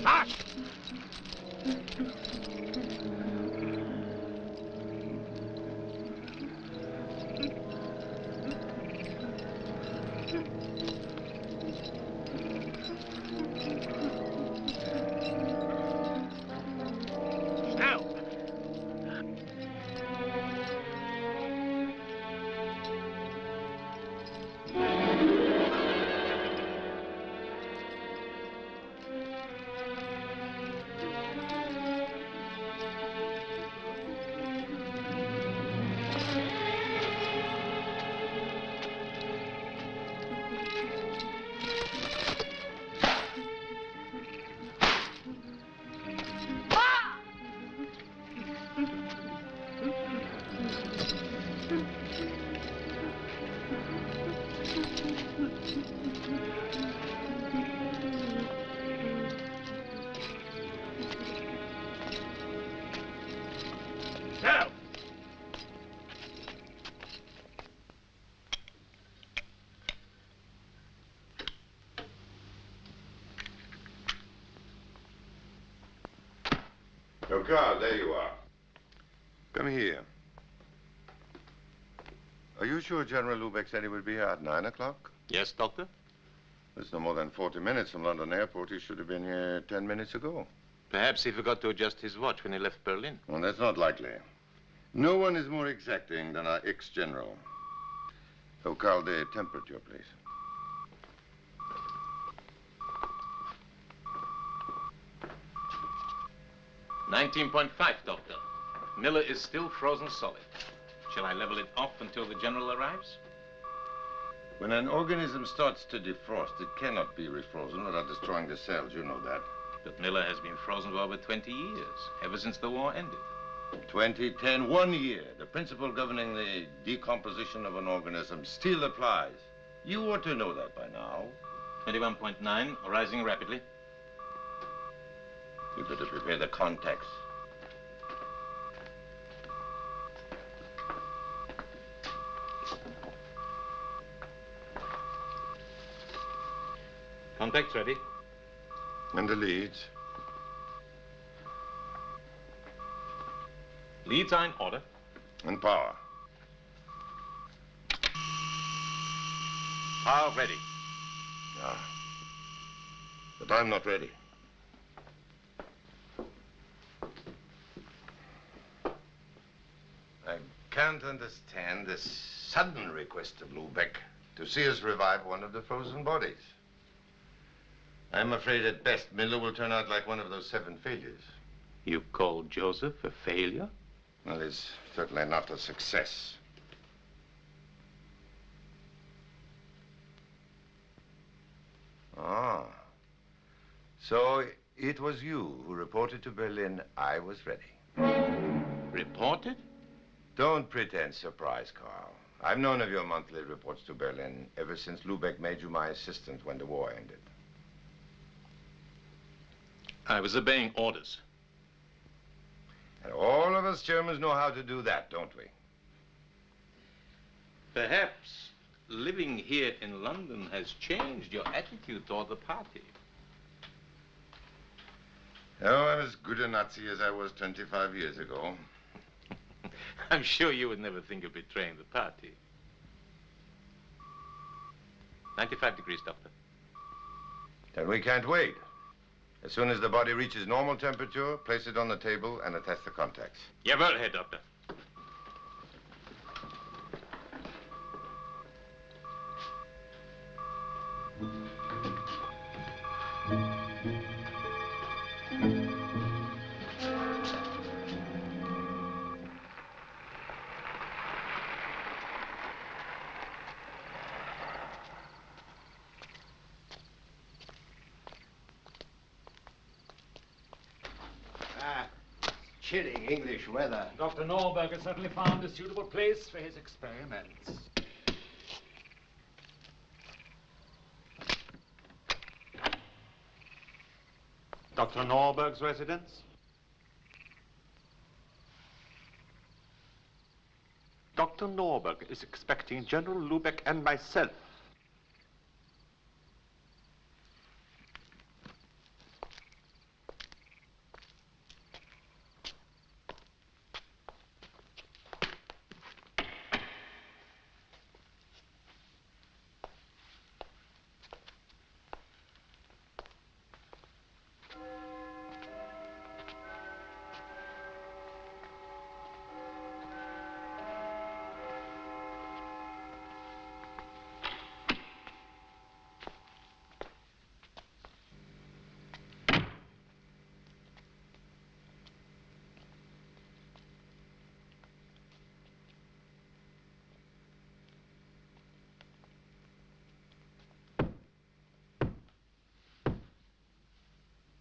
Marsch! Oh, Carl, there you are. Come here. Are you sure General Lubeck said he would be here at 9 o'clock? Yes, Doctor? It's no more than 40 minutes from London Airport. He should have been here 10 minutes ago. Perhaps he forgot to adjust his watch when he left Berlin. Well, that's not likely. No one is more exacting than our ex-general. Oh, Carl, the temperature, please. 19.5, Doctor. Miller is still frozen solid. Shall I level it off until the general arrives? When an organism starts to defrost, it cannot be refrozen without destroying the cells. You know that. But Miller has been frozen for over 20 years, ever since the war ended. 2010, 1 year. The principle governing the decomposition of an organism still applies. You ought to know that by now. 21.9, rising rapidly. You better prepare the contacts. Contacts ready. And the leads. Leads are in order. And power. Power ready. Ah. But I'm not ready. I can't understand this sudden request of Lubeck to see us revive one of the frozen bodies. I'm afraid at best Miller will turn out like one of those 7 failures. You call Joseph a failure? Well, it's certainly not a success. Ah. So it was you who reported to Berlin I was ready. Reported? Don't pretend surprise, Carl. I've known of your monthly reports to Berlin ever since Lubeck made you my assistant when the war ended. I was obeying orders. And all of us Germans know how to do that, don't we? Perhaps living here in London has changed your attitude toward the party. Oh, I'm as good a Nazi as I was 25 years ago. I'm sure you would never think of betraying the party. 95 degrees, Doctor. Then we can't wait. As soon as the body reaches normal temperature, place it on the table and attach the contacts. Jawohl, Herr Doctor. Chilly English weather. Dr. Norberg has certainly found a suitable place for his experiments. Dr. Norberg's residence? Dr. Norberg is expecting General Lubeck and myself.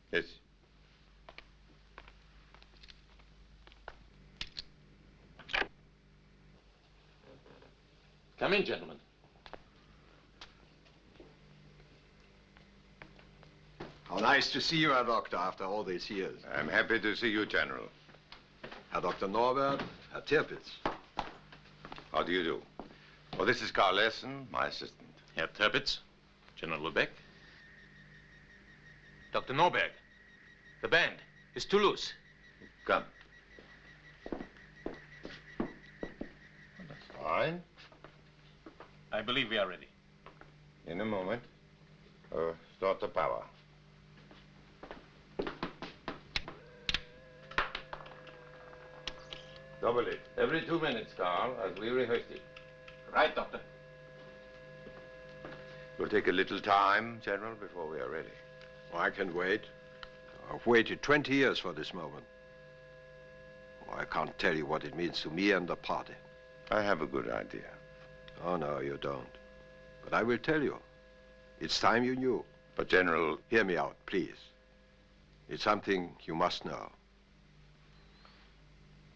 Yes. Come in, gentlemen. How nice to see you, Herr Doctor, after all these years. I'm happy to see you, General. Herr Dr. Norbert, Herr Tirpitz. How do you do? Well, this is Carl Essen, my assistant. Herr Tirpitz, General Lubeck. Dr. Norberg, the band is too loose. Come. That's fine. I believe we are ready. In a moment. Start the power. Double it. Every 2 minutes, Carl, as we rehearsed it. Right, Doctor. It will take a little time, General, before we are ready. Oh, I can wait. I've waited 20 years for this moment. Oh, I can't tell you what it means to me and the party. I have a good idea. Oh, no, you don't. But I will tell you. It's time you knew. But, General... Hear me out, please. It's something you must know.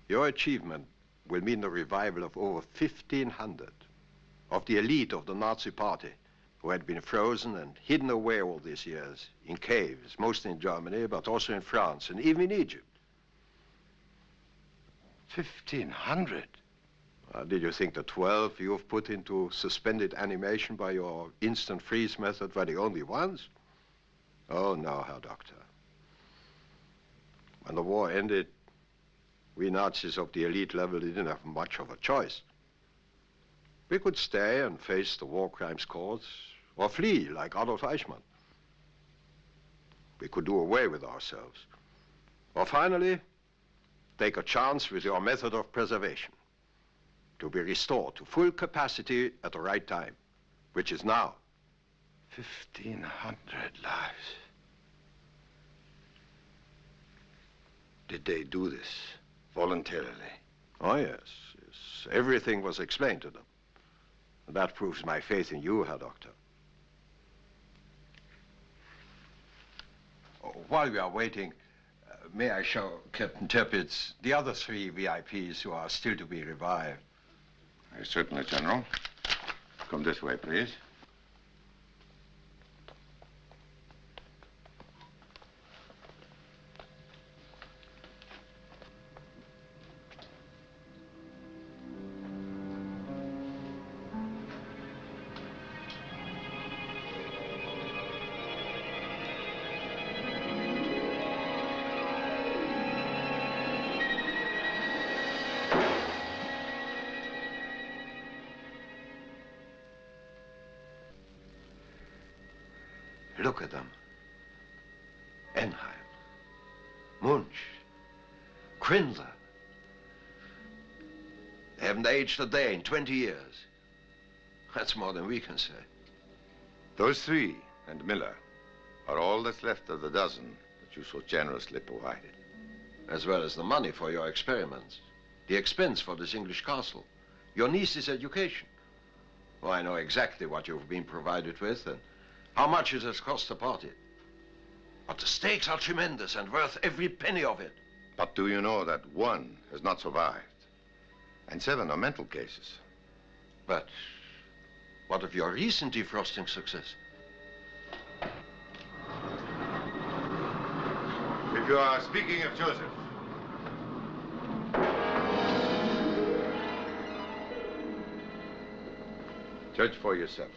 Your achievement will mean the revival of over 1,500 of the elite of the Nazi party who had been frozen and hidden away all these years in caves, mostly in Germany, but also in France and even in Egypt. 1,500? Did you think the 12 you've put into suspended animation by your instant freeze method were the only ones? Oh, no, Herr Doctor. When the war ended, we Nazis of the elite level didn't have much of a choice. We could stay and face the war crimes courts, or flee like Adolf Eichmann. We could do away with ourselves. Or finally, take a chance with your method of preservation, to be restored to full capacity at the right time, which is now. 1,500 lives. Did they do this voluntarily? Oh, yes. Everything was explained to them. And that proves my faith in you, Herr Doctor. Oh, while we are waiting, may I show Captain Tirpitz the other 3 VIPs who are still to be revived? Certainly, General. Come this way, please. Look at them. Enheim, Munch, Krindler. They haven't aged a day in 20 years. That's more than we can say. Those 3 and Miller are all that's left of the dozen that you so generously provided. As well as the money for your experiments, the expense for this English castle, your niece's education. Oh, I know exactly what you've been provided with and how much it has cost the party. But the stakes are tremendous and worth every penny of it. But do you know that 1 has not survived? And 7 are mental cases. But what of your recent defrosting success? If you are speaking of Joseph. Judge for yourself.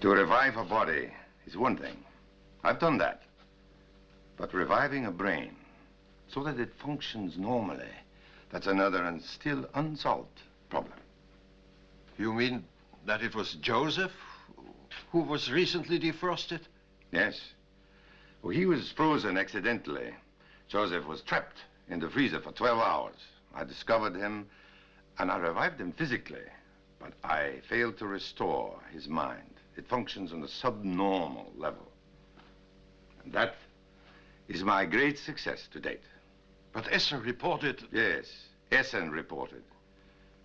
To revive a body is one thing. I've done that. But reviving a brain so that it functions normally, that's another and still unsolved problem. You mean that it was Joseph who was recently defrosted? Yes. Well, he was frozen accidentally. Joseph was trapped in the freezer for 12 hours. I discovered him and I revived him physically, but I failed to restore his mind. It functions on a subnormal level. And that is my great success to date. But Essen reported... Yes, Essen reported.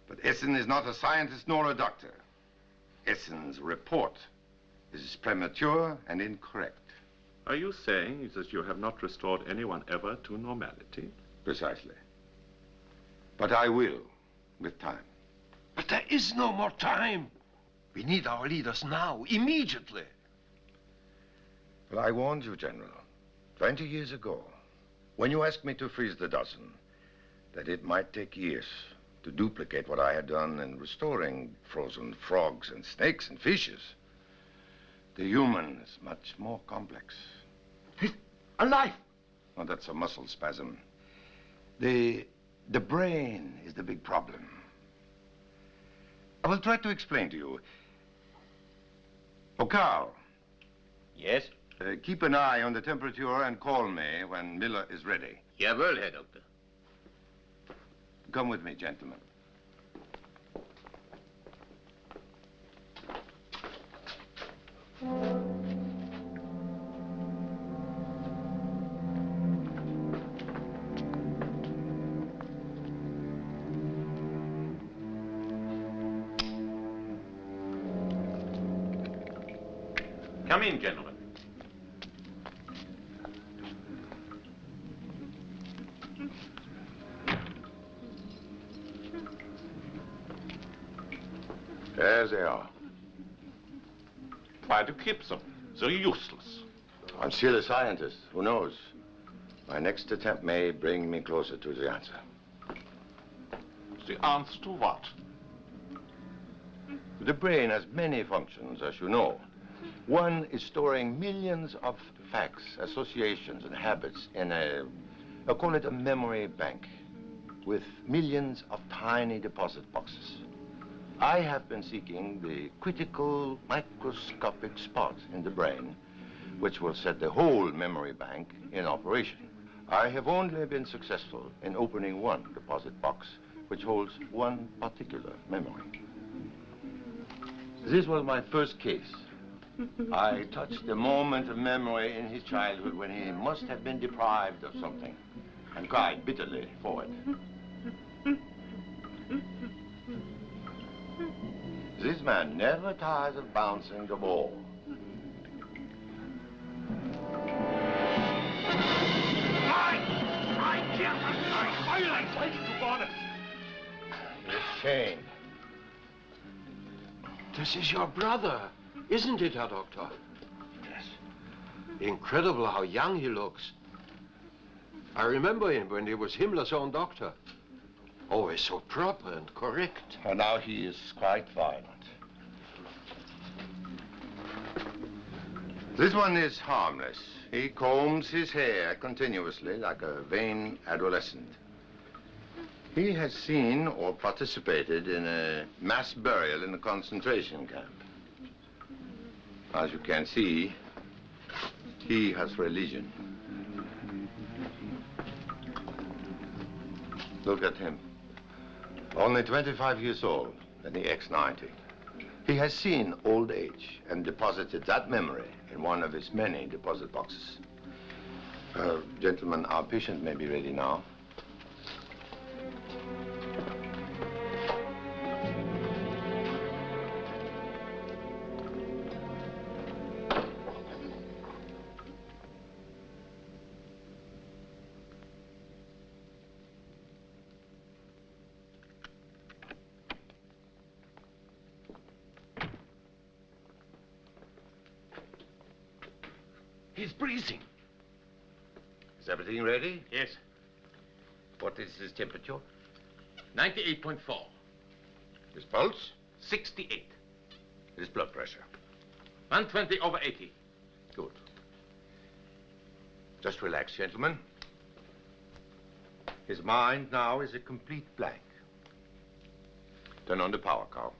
But Essen is not a scientist nor a doctor. Essen's report is premature and incorrect. Are you saying that you have not restored anyone ever to normality? Precisely. But I will, with time. But there is no more time. We need our leaders now, immediately. Well, I warned you, General, 20 years ago, when you asked me to freeze the dozen, that it might take years to duplicate what I had done in restoring frozen frogs and snakes and fishes. The human is much more complex. Alive! Well, that's a muscle spasm. The brain is the big problem. I will try to explain to you. Oh, Carl. Yes? Keep an eye on the temperature and call me when Miller is ready. Jawohl, Herr Doktor. Come with me, gentlemen. Come in, gentlemen. There they are. Why do you keep them? They're useless. I'm still a scientist. Who knows? My next attempt may bring me closer to the answer. The answer to what? The brain has many functions, as you know. One is storing millions of facts, associations, and habits in I'll call it a memory bank, with millions of tiny deposit boxes. I have been seeking the critical microscopic spot in the brain which will set the whole memory bank in operation. I have only been successful in opening one deposit box which holds one particular memory. This was my first case. I touched the moment of memory in his childhood when he must have been deprived of something and cried bitterly for it. This man never tires of bouncing the ball. He's chained. This is your brother, isn't it, Herr Doctor? Yes. Incredible how young he looks. I remember him when he was Himmler's own doctor. Always so proper and correct. And now he is quite violent. This one is harmless. He combs his hair continuously like a vain adolescent. He has seen or participated in a mass burial in a concentration camp. As you can see, he has religion. Look at him. Only 25 years old, and the X-90. He has seen old age and deposited that memory in one of his many deposit boxes. Gentlemen, our patient may be ready now. He's breathing. Is everything ready? Yes. What is his temperature? 98.4. His pulse? 68. His blood pressure? 120/80. Good. Just relax, gentlemen. His mind now is a complete blank. Turn on the power, Carl.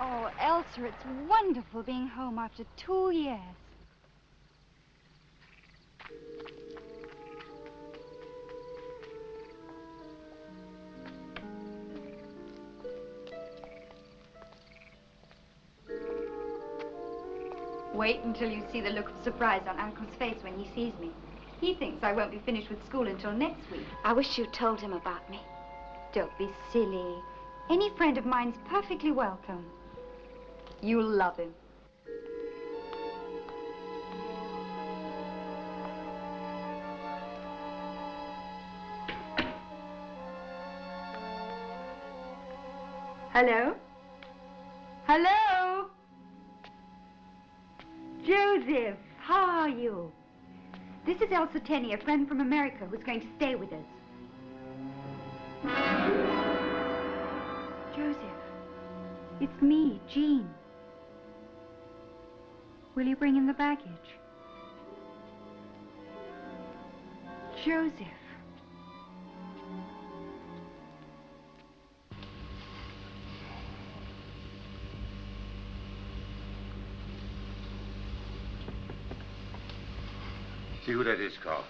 Oh, Elsa, it's wonderful being home after 2 years. Wait until you see the look of surprise on Uncle's face when he sees me. He thinks I won't be finished with school until next week. I wish you told him about me. Don't be silly. Any friend of mine's perfectly welcome. You'll love him. Hello? Hello? Joseph, how are you? This is Elsa Tenney, a friend from America who's going to stay with us. Joseph, it's me, Jean. Will you bring in the baggage? Joseph. See who that is, Carl.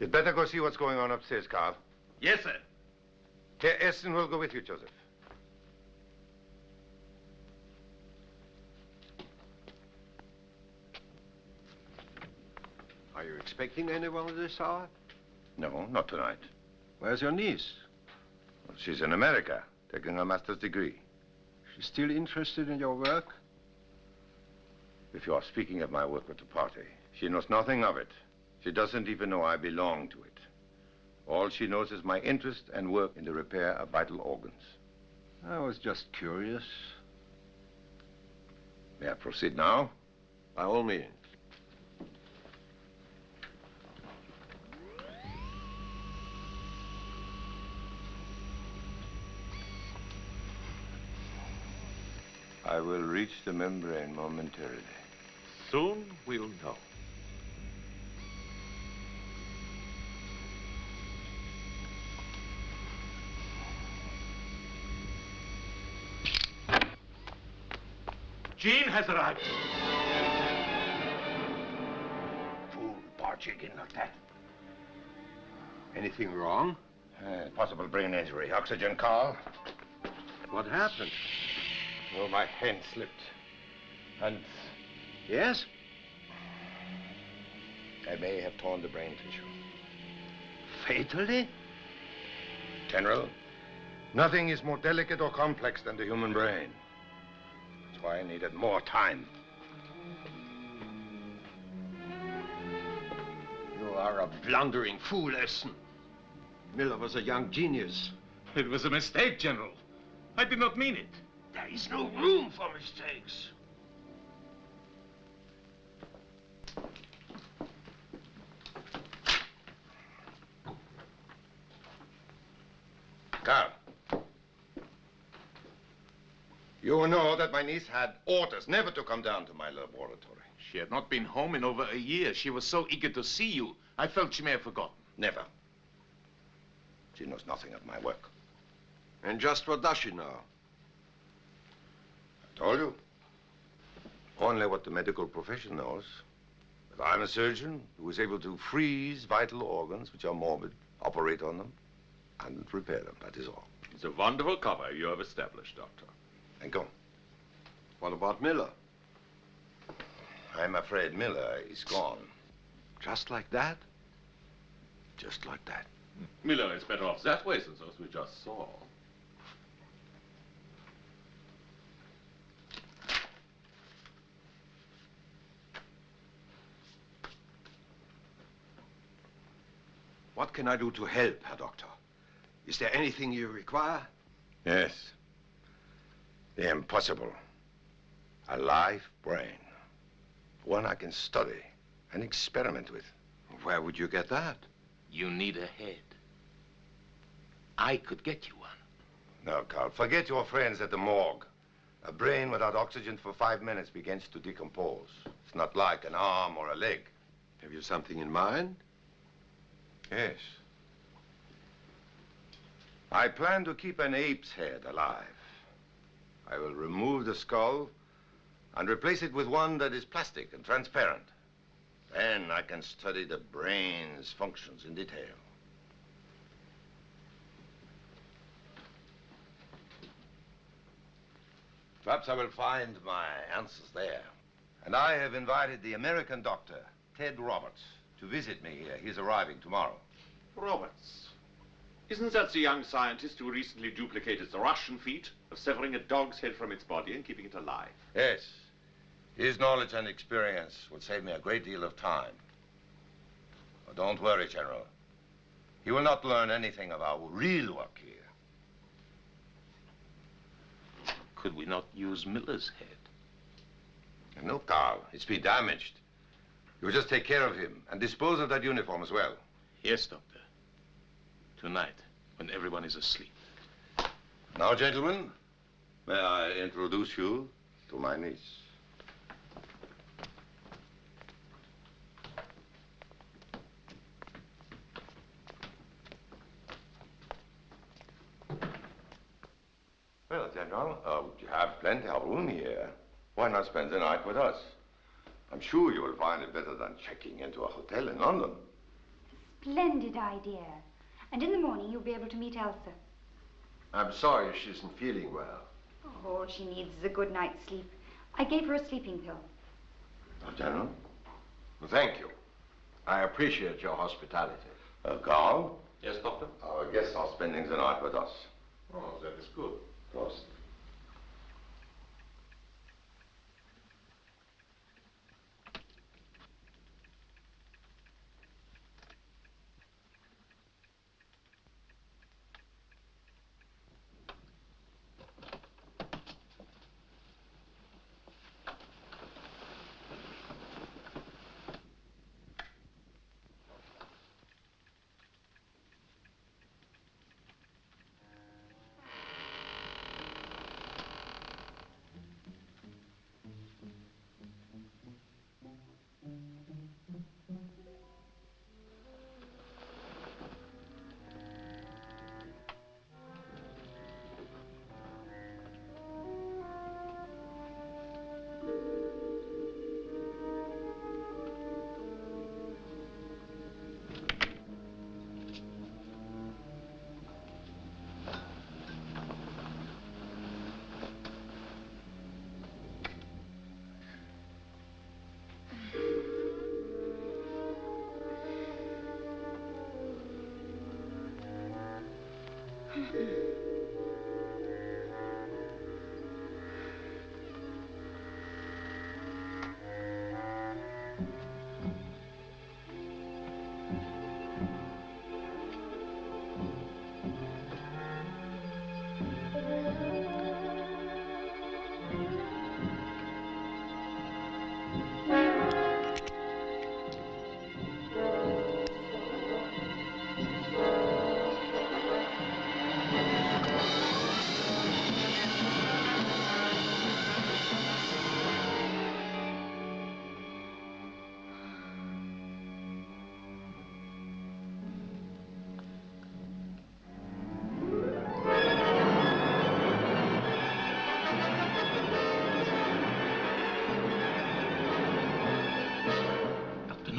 You'd better go see what's going on upstairs, Carl. Yes, sir. Herr Essen will go with you, Joseph. Are you expecting anyone at this hour? No, not tonight. Where's your niece? Well, she's in America, taking her master's degree. She's still interested in your work? If you are speaking of my work at the party, she knows nothing of it. She doesn't even know I belong to it. All she knows is my interest and work in the repair of vital organs. I was just curious. May I proceed now? By all means. I will reach the membrane momentarily. Soon we'll know. Jean has arrived. Fool, barging in like that. Anything wrong? Possible brain injury. Oxygen, Carl. What happened? Oh, my hand slipped. And Yes? I may have torn the brain tissue. Fatally? General, nothing is more delicate or complex than the human brain. That's why I needed more time. You are a blundering fool, Essen. Miller was a young genius. It was a mistake, General. I did not mean it. There is no room for mistakes. Carl. You know that my niece had orders never to come down to my laboratory. She had not been home in over a year. She was so eager to see you. I felt she may have forgotten. Never. She knows nothing of my work. And just what does she know? I told you. Only what the medical profession knows. That I'm a surgeon who is able to freeze vital organs which are morbid, operate on them, and repair them. That is all. It's a wonderful cover you have established, Doctor. Thank you. What about Miller? I'm afraid Miller is gone. Just like that? Just like that. Miller is better off that way since those we just saw. What can I do to help, Herr Doctor? Is there anything you require? Yes. The impossible. A live brain. One I can study and experiment with. Where would you get that? You need a head. I could get you one. No, Carl, forget your friends at the morgue. A brain without oxygen for 5 minutes begins to decompose. It's not like an arm or a leg. Have you something in mind? Yes. I plan to keep an ape's head alive. I will remove the skull and replace it with one that is plastic and transparent. Then I can study the brain's functions in detail. Perhaps I will find my answers there. And I have invited the American doctor, Ted Roberts, to visit me here. He's arriving tomorrow. Roberts. Isn't that the young scientist who recently duplicated the Russian feat of severing a dog's head from its body and keeping it alive? Yes. His knowledge and experience would save me a great deal of time. But don't worry, General. He will not learn anything of our real work here. Could we not use Miller's head? No, Carl. It's been damaged. You just take care of him and dispose of that uniform as well. Yes, Doctor. Tonight, when everyone is asleep. Now, gentlemen, may I introduce you to my niece? Well, General, you have plenty of room here. Why not spend the night with us? I'm sure you will find it better than checking into a hotel in London. Splendid idea. And in the morning, you'll be able to meet Elsa. I'm sorry she isn't feeling well. All she needs is a good night's sleep. I gave her a sleeping pill. Oh, General? Well, thank you. I appreciate your hospitality. Carl? Yes, Doctor? Our guests are spending the night with us. Oh, that is good. Prost.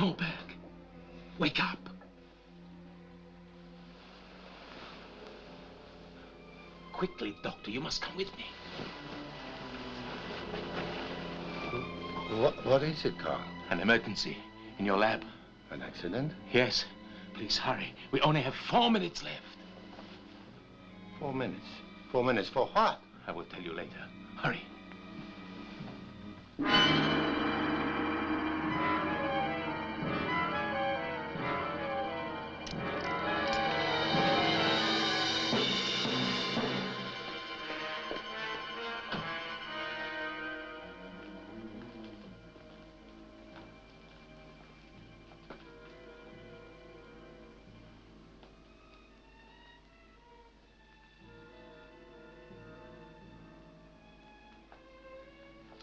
Norberg, wake up. Quickly, Doctor, you must come with me. What is it, Carl? An emergency in your lab. An accident? Yes. Please hurry. We only have 4 minutes left. 4 minutes? 4 minutes for what? I will tell you later. Hurry.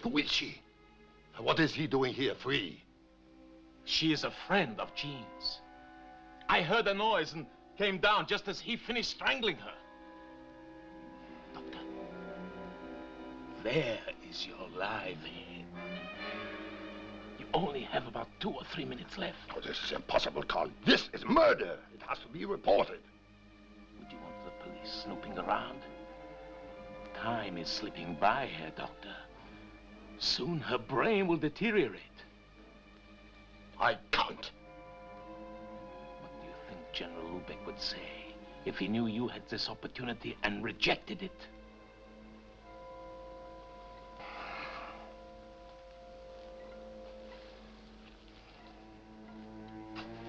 Who is she? And what is he doing here free? She is a friend of Jean's. I heard a noise and came down just as he finished strangling her. Doctor, there is your live head. You only have about 2 or 3 minutes left. Oh, this is impossible, Carl. This is murder. It has to be reported. Would you want the police snooping around? Time is slipping by, Herr Doctor. Soon her brain will deteriorate. I can't. What do you think General Lubeck would say if he knew you had this opportunity and rejected it?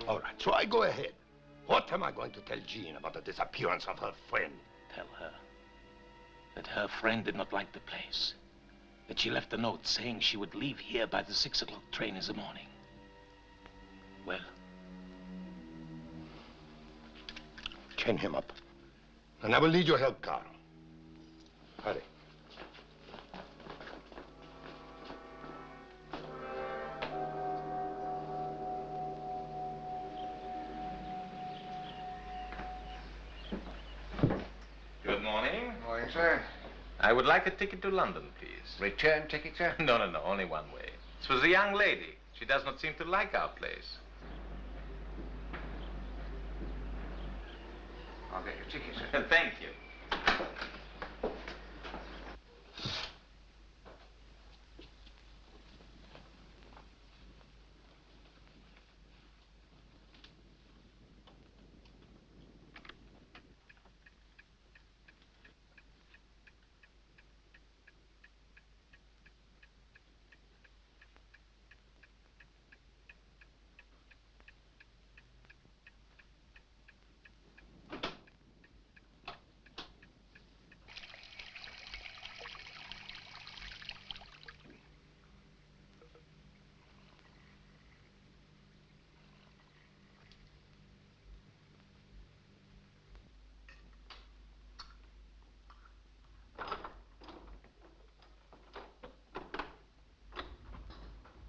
All right, so I go ahead. What am I going to tell Jean about the disappearance of her friend? Tell her that her friend did not like the place. That she left a note saying she would leave here by the 6 o'clock train in the morning. Well? Chain him up. And I will need your help, Carl. Hurry. Good morning. Morning, sir. I would like a ticket to London, please. Return ticket, sir? No, only one way. It was a young lady. She does not seem to like our place. I'll get your ticket, sir. Thank you.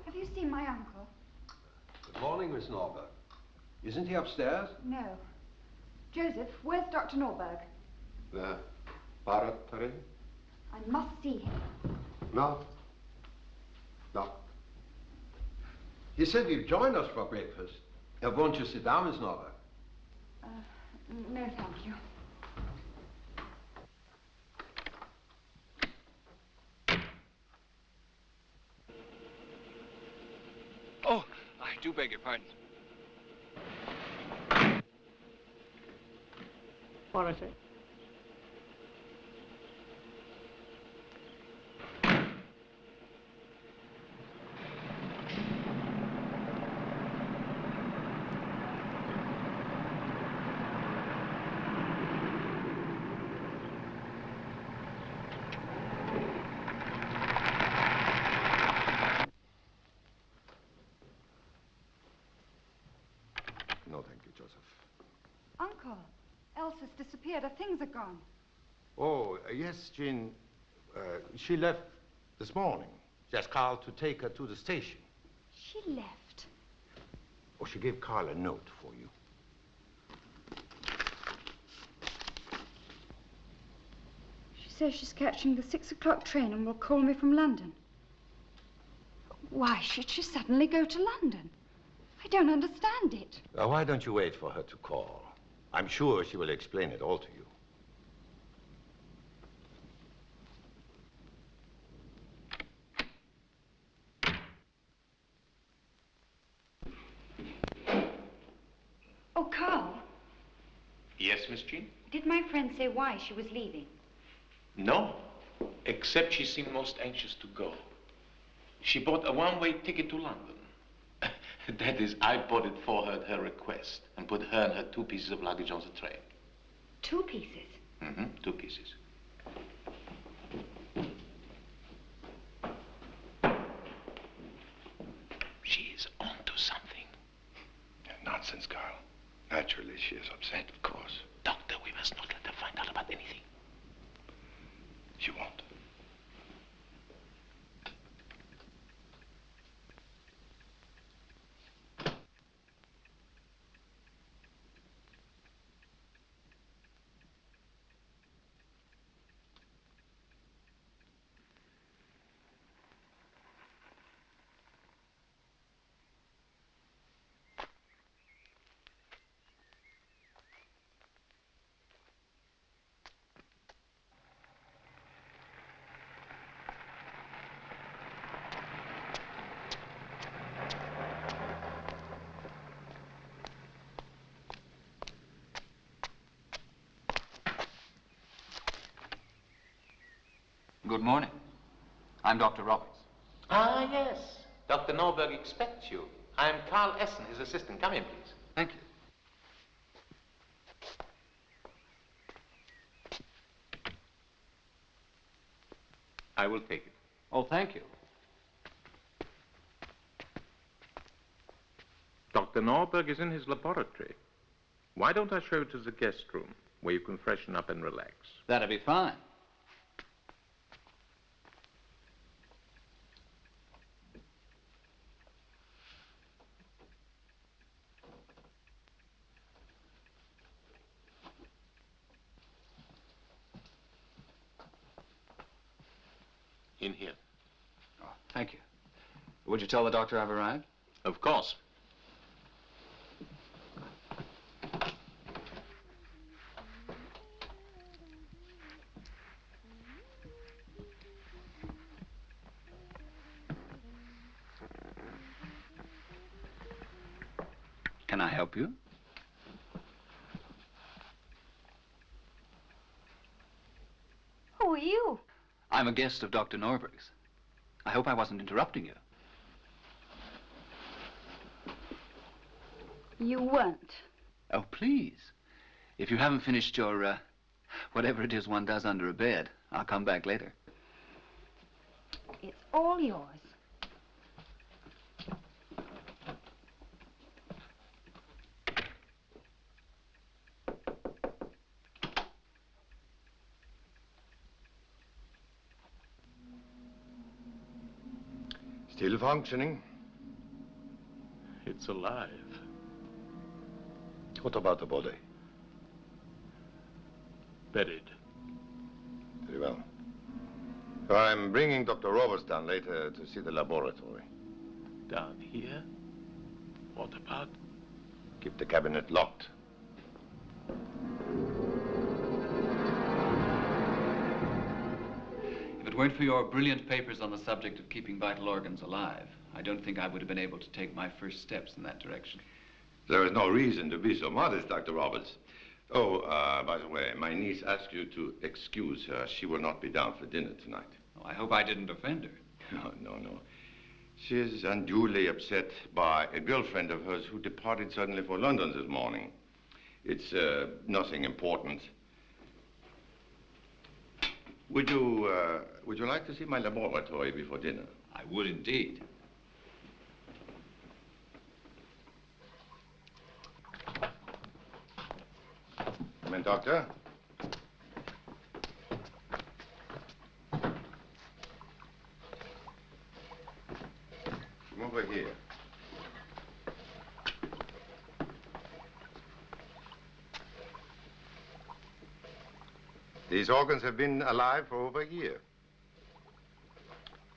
Have you seen my uncle? Good morning, Miss Norberg. Isn't he upstairs? No. Joseph, where's Dr. Norberg? The Paratari? I must see him. No. No. He said he'd join us for breakfast. Won't you sit down, Miss Norberg? No, thank you. Oh, I do beg your pardon. What is it? No, thank you, Joseph. Uncle, Elsa's disappeared. Her things are gone. Oh, yes, Jean. She left this morning. Just Carl to take her to the station. She left. Oh, she gave Carl a note for you. She says she's catching the 6 o'clock train and will call me from London. Why should she suddenly go to London? I don't understand it. Why don't you wait for her to call? I'm sure she will explain it all to you. Oh, Carl. Yes, Miss Jean? Did my friend say why she was leaving? No, except she seemed most anxious to go. She bought a one-way ticket to London. That is, I bought it for her at her request and put her and her 2 pieces of luggage on the train. 2 pieces? Mm-hmm, 2 pieces. She is onto something. Nonsense, Carl. Naturally, she is upset, of course. Doctor, we must not let her find out about anything. She won't. Good morning. I'm Dr. Roberts. Ah, yes. Dr. Norberg expects you. I'm Carl Essen, his assistant. Come in, please. Thank you. I will take it. Oh, thank you. Dr. Norberg is in his laboratory. Why don't I show you to the guest room, where you can freshen up and relax? That'll be fine. In here. Oh, thank you. Would you tell the doctor I've arrived? Of course. Can I help you? Who are you? I'm a guest of Dr. Norberg's. I hope I wasn't interrupting you. You weren't. Oh, please. If you haven't finished your, whatever it is one does under a bed, I'll come back later. It's all yours. Still functioning. It's alive. What about the body? Buried. Very well. I'm bringing Dr. Roberts down later to see the laboratory. Down here? What about? Keep the cabinet locked. If it weren't for your brilliant papers on the subject of keeping vital organs alive, I don't think I would have been able to take my first steps in that direction. There is no reason to be so modest, Dr. Roberts. Oh, by the way, my niece asked you to excuse her. She will not be down for dinner tonight. Oh, I hope I didn't offend her. No. She is unduly upset by a girlfriend of hers who departed suddenly for London this morning. It's nothing important. Would you like to see my laboratory before dinner? I would indeed. Come in, Doctor. Come over here. These organs have been alive for over a year.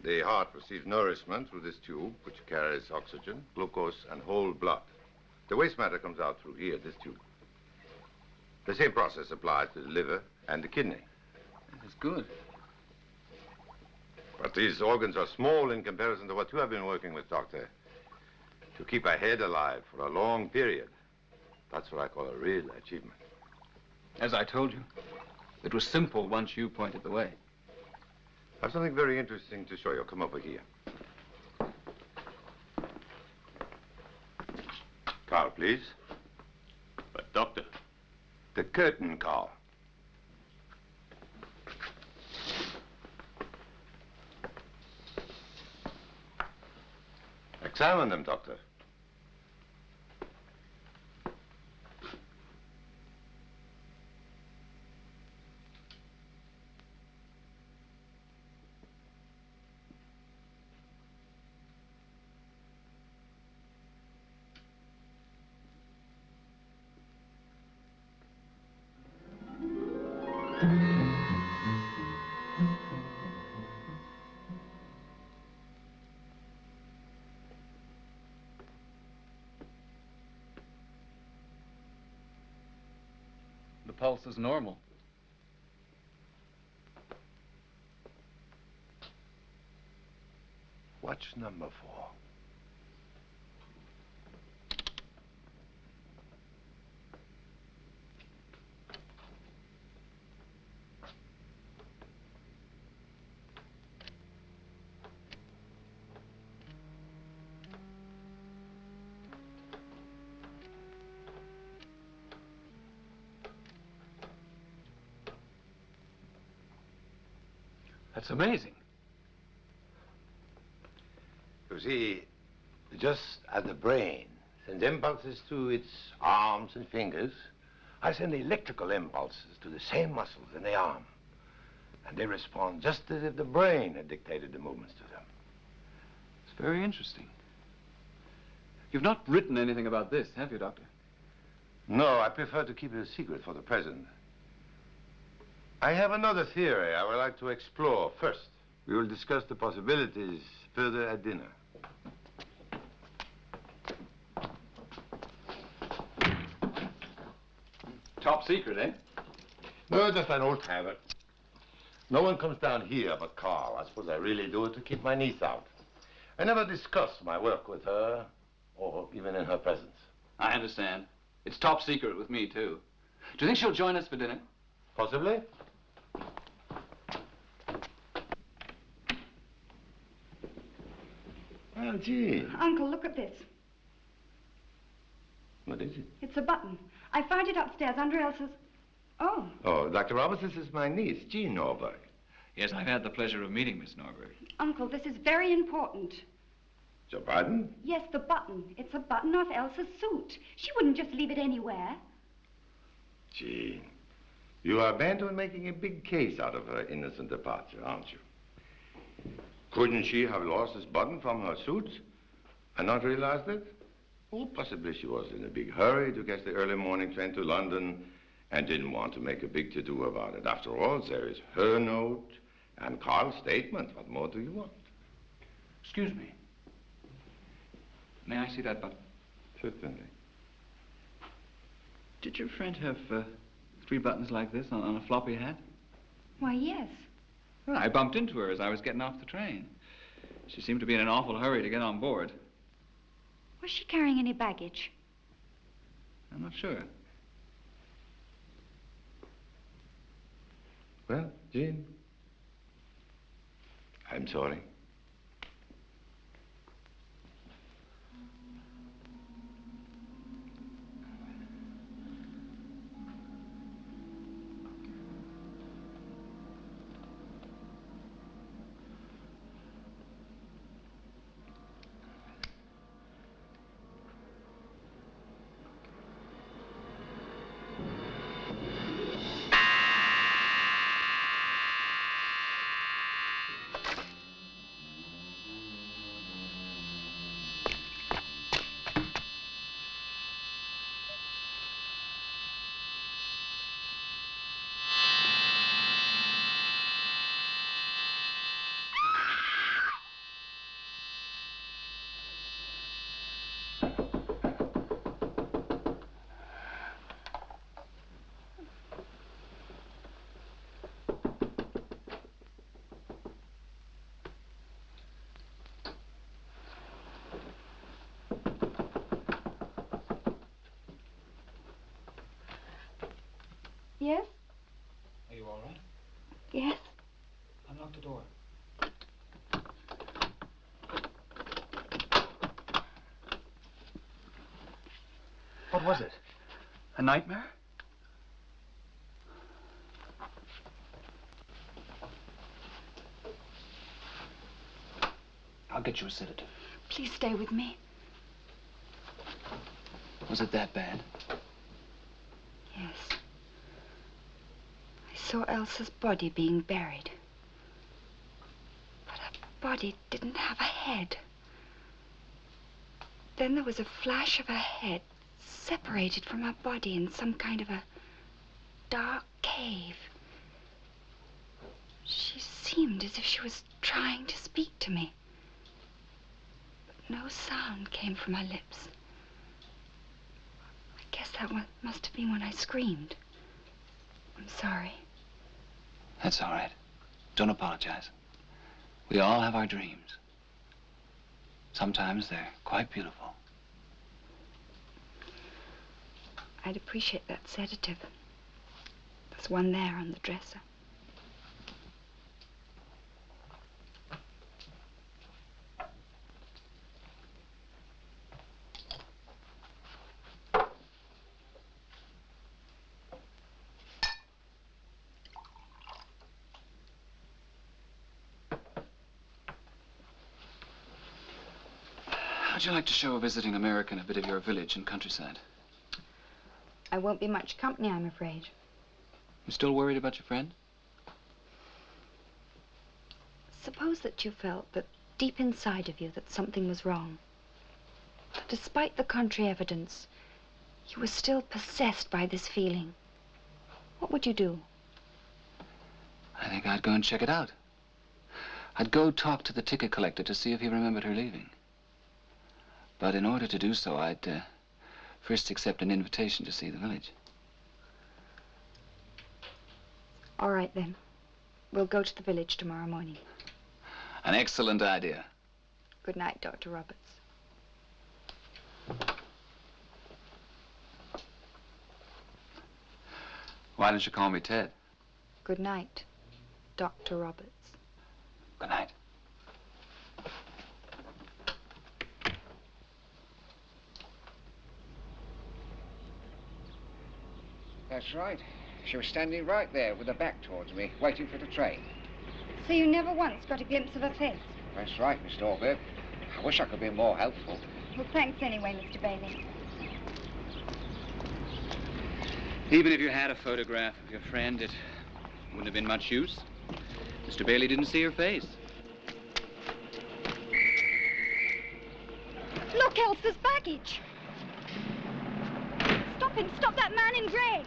The heart receives nourishment through this tube, which carries oxygen, glucose, and whole blood. The waste matter comes out through here, this tube. The same process applies to the liver and the kidney. That's good. But these organs are small in comparison to what you have been working with, Doctor. To keep a head alive for a long period. That's what I call a real achievement. As I told you, it was simple once you pointed the way. I have something very interesting to show you. Come over here. Carl, please. But, Doctor... The curtain, Carl. Examine them, Doctor. The pulse is normal. Watch number 4. That's amazing. You see, just as the brain sends impulses to its arms and fingers, I send electrical impulses to the same muscles in the arm. And they respond just as if the brain had dictated the movements to them. It's very interesting. You've not written anything about this, have you, Doctor? No, I prefer to keep it a secret for the present. I have another theory I would like to explore first. We will discuss the possibilities further at dinner. Top secret, eh? No, just an old habit. No one comes down here but Carl. I suppose I really do it to keep my niece out. I never discuss my work with her, or even in her presence. I understand. It's top secret with me, too. Do you think she'll join us for dinner? Possibly. Well, gee. Uncle, look at this. What is it? It's a button. I found it upstairs under Elsa's... Oh. Oh, Dr. Roberts, this is my niece, Jean Norberg. Yes, I've had the pleasure of meeting Miss Norberg. Uncle, this is very important. Your pardon? Yes, the button. It's a button off Elsa's suit. She wouldn't just leave it anywhere. Jean, you are bent on making a big case out of her innocent departure, aren't you? Couldn't she have lost this button from her suit and not realized it? Oh, possibly she was in a big hurry to catch the early morning train to London and didn't want to make a big to-do about it. After all, there is her note and Carl's statement. What more do you want? Excuse me. May I see that button? Certainly. Did your friend have 3 buttons like this on a floppy hat? Why, yes. Well, I bumped into her as I was getting off the train. She seemed to be in an awful hurry to get on board. Was she carrying any baggage? I'm not sure. Well, Jean, I'm sorry. What was it? A nightmare? I'll get you a sedative. Please stay with me. Was it that bad? Yes. I saw Elsa's body being buried. But her body didn't have a head. Then there was a flash of her head separated from her body in some kind of a dark cave. She seemed as if she was trying to speak to me. But no sound came from her lips. I guess that must have been when I screamed. I'm sorry. That's all right. Don't apologize. We all have our dreams. Sometimes they're quite beautiful. I'd appreciate that sedative. There's one there on the dresser. How'd you like to show a visiting American a bit of your village and countryside? I won't be much company, I'm afraid. You still worried about your friend? Suppose that you felt that deep inside of you that something was wrong. That despite the contrary evidence, you were still possessed by this feeling. What would you do? I think I'd go and check it out. I'd go talk to the ticket collector to see if he remembered her leaving. But in order to do so, I'd first accept an invitation to see the village. All right, then. We'll go to the village tomorrow morning. An excellent idea. Good night, Dr. Roberts. Why don't you call me Ted? Good night, Dr. Roberts. Good night. That's right. She was standing right there with her back towards me, waiting for the train. So you never once got a glimpse of her face? That's right, Miss Norberg. I wish I could be more helpful. Well, thanks anyway, Mr. Bailey. Even if you had a photograph of your friend, it wouldn't have been much use. Mr. Bailey didn't see her face. Look, Elsa's baggage. Stop him. Stop that man in grey.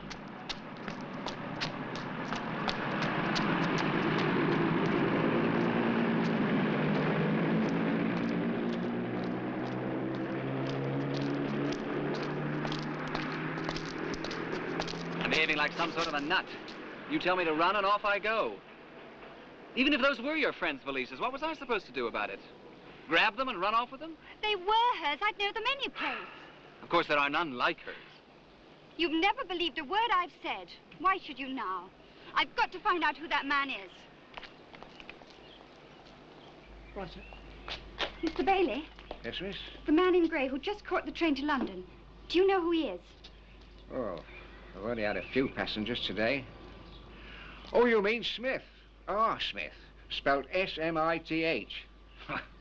I'm behaving like some sort of a nut. You tell me to run and off I go. Even if those were your friend's valises, what was I supposed to do about it? Grab them and run off with them? They were hers. I'd know them any place. Of course, there are none like hers. You've never believed a word I've said. Why should you now? I've got to find out who that man is. What's it? Mr. Bailey? Yes, miss? The man in grey who just caught the train to London. Do you know who he is? Oh, I've only had a few passengers today. Oh, you mean Smith? Ah, Smith. Spelled S-M-I-T-H.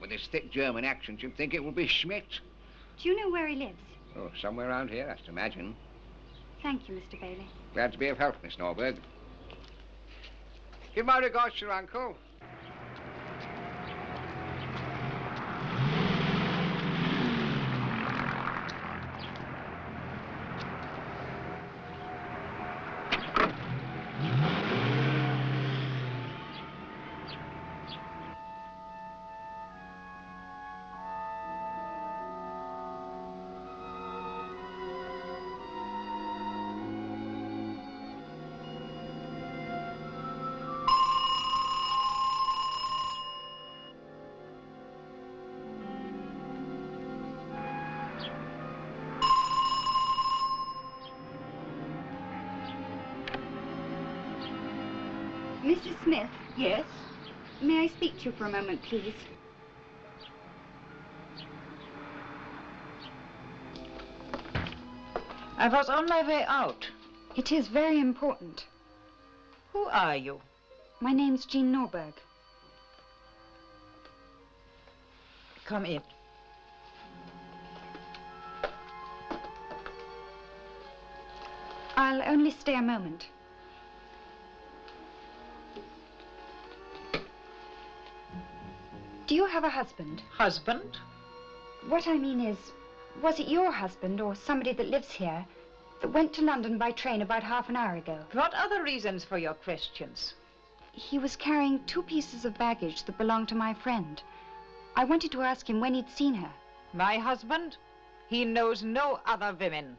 With his thick German accent, you'd think it would be Schmidt. Do you know where he lives? Oh, somewhere around here, I should imagine. Thank you, Mr. Bailey. Glad to be of help, Miss Norberg. Give my regards to your uncle. Mr. Smith? Yes? May I speak to you for a moment, please? I was on my way out. It is very important. Who are you? My name's Jean Norberg. Come in. I'll only stay a moment. Do you have a husband? Husband? What I mean is, was it your husband or somebody that lives here that went to London by train about half an hour ago? What are the reasons for your questions? He was carrying 2 pieces of baggage that belonged to my friend. I wanted to ask him when he'd seen her. My husband? He knows no other women.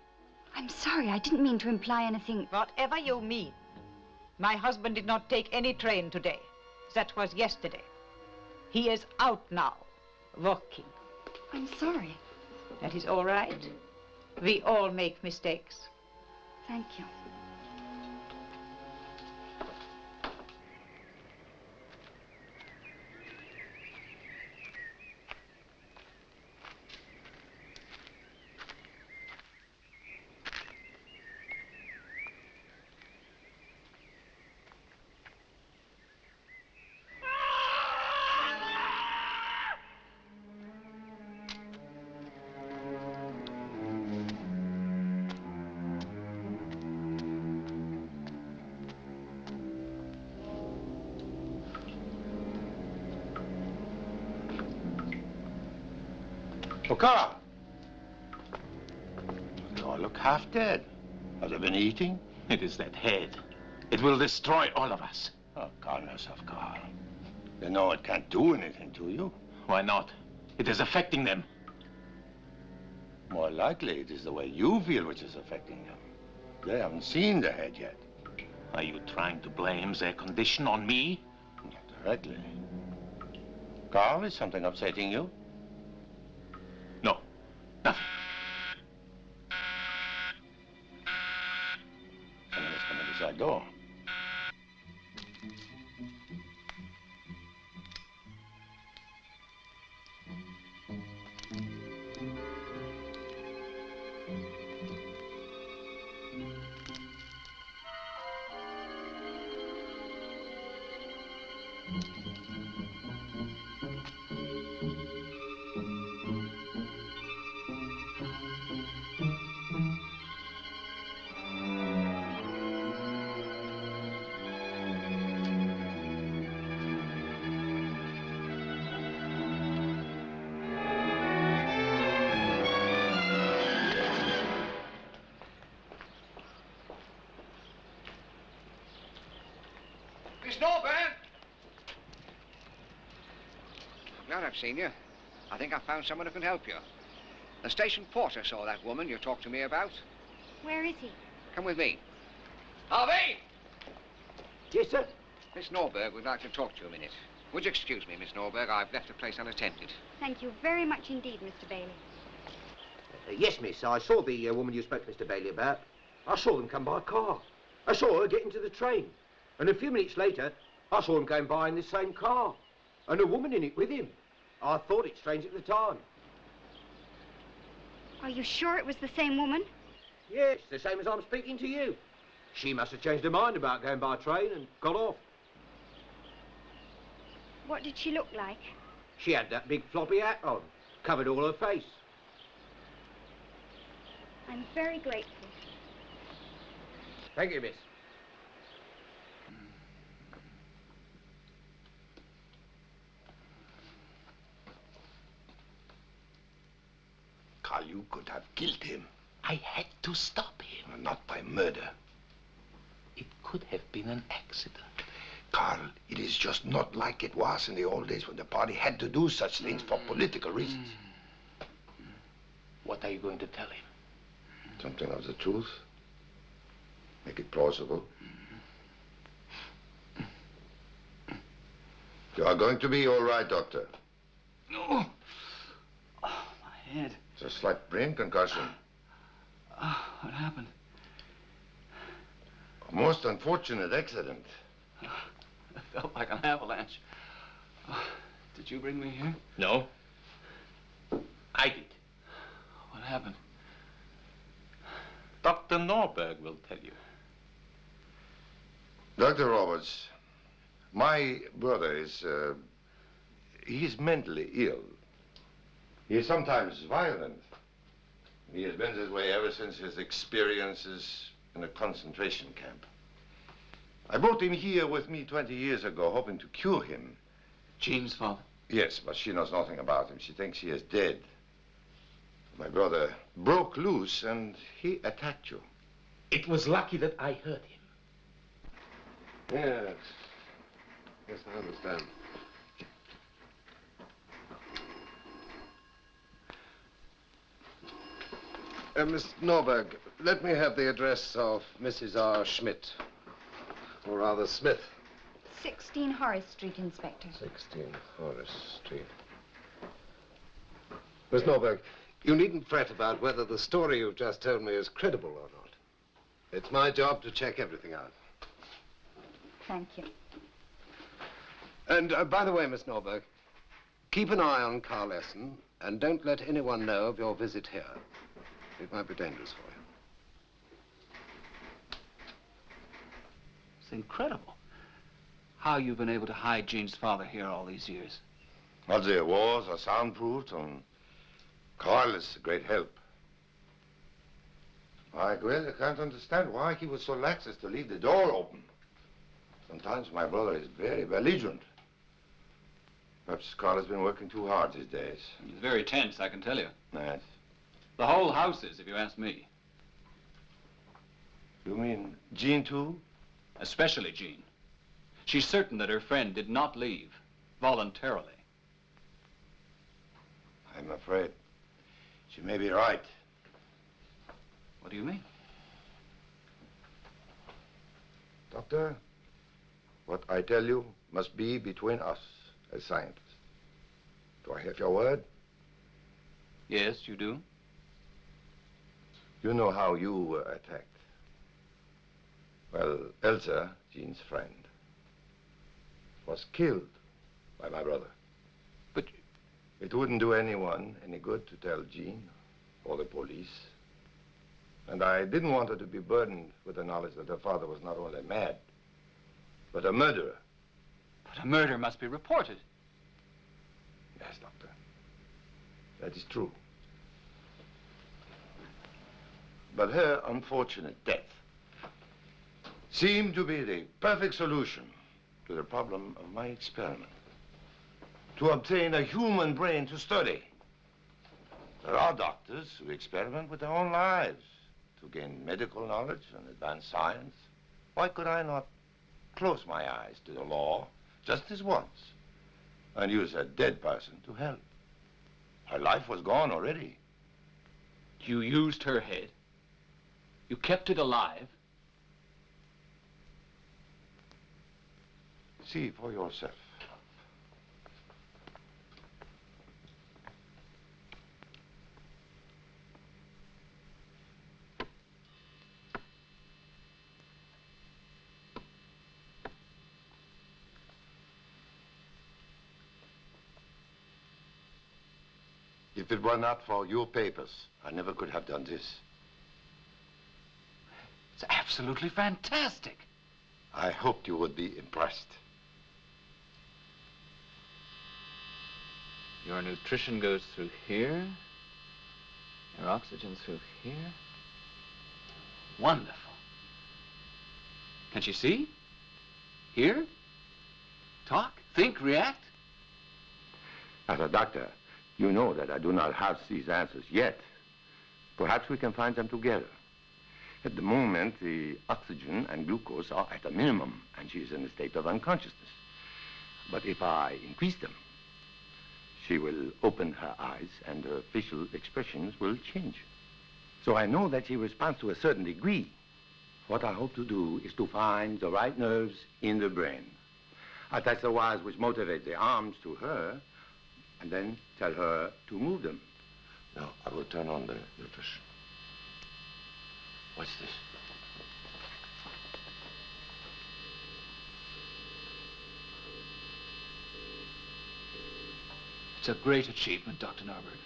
I'm sorry, I didn't mean to imply anything. Whatever you mean. My husband did not take any train today. That was yesterday. He is out now, working. I'm sorry. That is all right. We all make mistakes. Thank you. Oh, Carl. They all look half dead. Have they been eating? It is that head. It will destroy all of us. Oh, calm yourself, Carl. You know it can't do anything to you. Why not? It is affecting them. More likely it is the way you feel which is affecting them. They haven't seen the head yet. Are you trying to blame their condition on me? Not directly. Carl, is something upsetting you? No, nothing. Someone has come in the side door. I've seen you. I think I found someone who can help you. The station porter saw that woman you talked to me about. Where is he? Come with me. Harvey! Yes, sir? Miss Norberg would like to talk to you a minute. Would you excuse me, Miss Norberg? I've left the place unattended. Thank you very much indeed, Mr. Bailey. Yes, miss. I saw the woman you spoke to Mr. Bailey about. I saw them come by car. I saw her get into the train. And a few minutes later, I saw him going by in the same car. And a woman in it with him. I thought it strange at the time. Are you sure it was the same woman? Yes, the same as I'm speaking to you. She must have changed her mind about going by train and got off. What did she look like? She had that big floppy hat on, covered all her face. I'm very grateful. Thank you, miss. Carl, you could have killed him. I had to stop him. Not by murder. It could have been an accident. Carl, it is just not like it was in the old days when the party had to do such things for political reasons. What are you going to tell him? Something of the truth. Make it plausible. You are going to be all right, Doctor. No. Oh, my head. It's a slight brain concussion. What happened? A most unfortunate accident. It felt like an avalanche. Did you bring me here? No. I did. What happened? Doctor. Dr. Norberg will tell you. Dr. Roberts, my brother is, he's mentally ill. He is sometimes violent. He has been this way ever since his experiences in a concentration camp. I brought him here with me 20 years ago, hoping to cure him. Jean's father? Yes, but she knows nothing about him. She thinks he is dead. My brother broke loose and he attacked you. It was lucky that I heard him. Yes. Yes, I understand. Mr. Norberg, let me have the address of Mrs. R. Schmidt. Or rather, Smith. 16 Horace Street, Inspector. 16 Horace Street. Miss Norberg, you needn't fret about whether the story you've just told me is credible or not. It's my job to check everything out. Thank you. And by the way, Miss Norberg, keep an eye on Carl Essen and don't let anyone know of your visit here. It might be dangerous for you. It's incredible how you've been able to hide Jean's father here all these years. Well, the walls are soundproofed, and Carl is a great help. I really can't understand why he was so lax as to leave the door open. Sometimes my brother is very belligerent. Perhaps Carl has been working too hard these days. He's very tense, I can tell you. Yes. The whole house is, if you ask me. You mean Jean, too? Especially Jean. She's certain that her friend did not leave voluntarily. I'm afraid she may be right. What do you mean? Doctor, what I tell you must be between us as scientists. Do I have your word? Yes, you do. You know how you were attacked. Well, Elsa, Jean's friend, was killed by my brother. But it wouldn't do anyone any good to tell Jean or the police. And I didn't want her to be burdened with the knowledge that her father was not only mad, but a murderer. But a murder must be reported. Yes, Doctor. That is true. But her unfortunate death seemed to be the perfect solution to the problem of my experiment. To obtain a human brain to study. There are doctors who experiment with their own lives to gain medical knowledge and advance science. Why could I not close my eyes to the law just this once and use a dead person to help? Her life was gone already. You used her head. You kept it alive. See for yourself. If it were not for your papers, I never could have done this. It's absolutely fantastic. I hoped you would be impressed. Your nutrition goes through here. Your oxygen through here. Wonderful. Can she see? Hear? Talk? Think? React? As a doctor, you know that I do not have these answers yet. Perhaps we can find them together. At the moment, the oxygen and glucose are at a minimum, and she is in a state of unconsciousness. But if I increase them, she will open her eyes and her facial expressions will change. So I know that she responds to a certain degree. What I hope to do is to find the right nerves in the brain. Attach the wires which motivate the arms to her, and then tell her to move them. Now, I will turn on the nutrition. What's this? It's a great achievement, Dr. Norberg.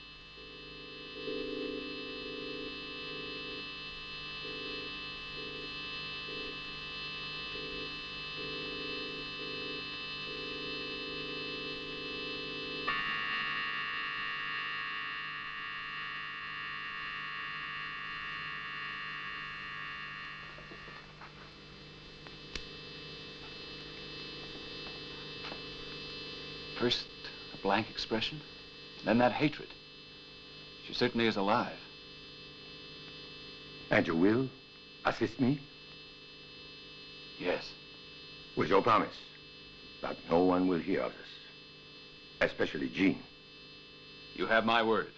First, a blank expression, then that hatred. She certainly is alive. And you will assist me? Yes. With your promise that no one will hear of this, especially Jean. You have my word.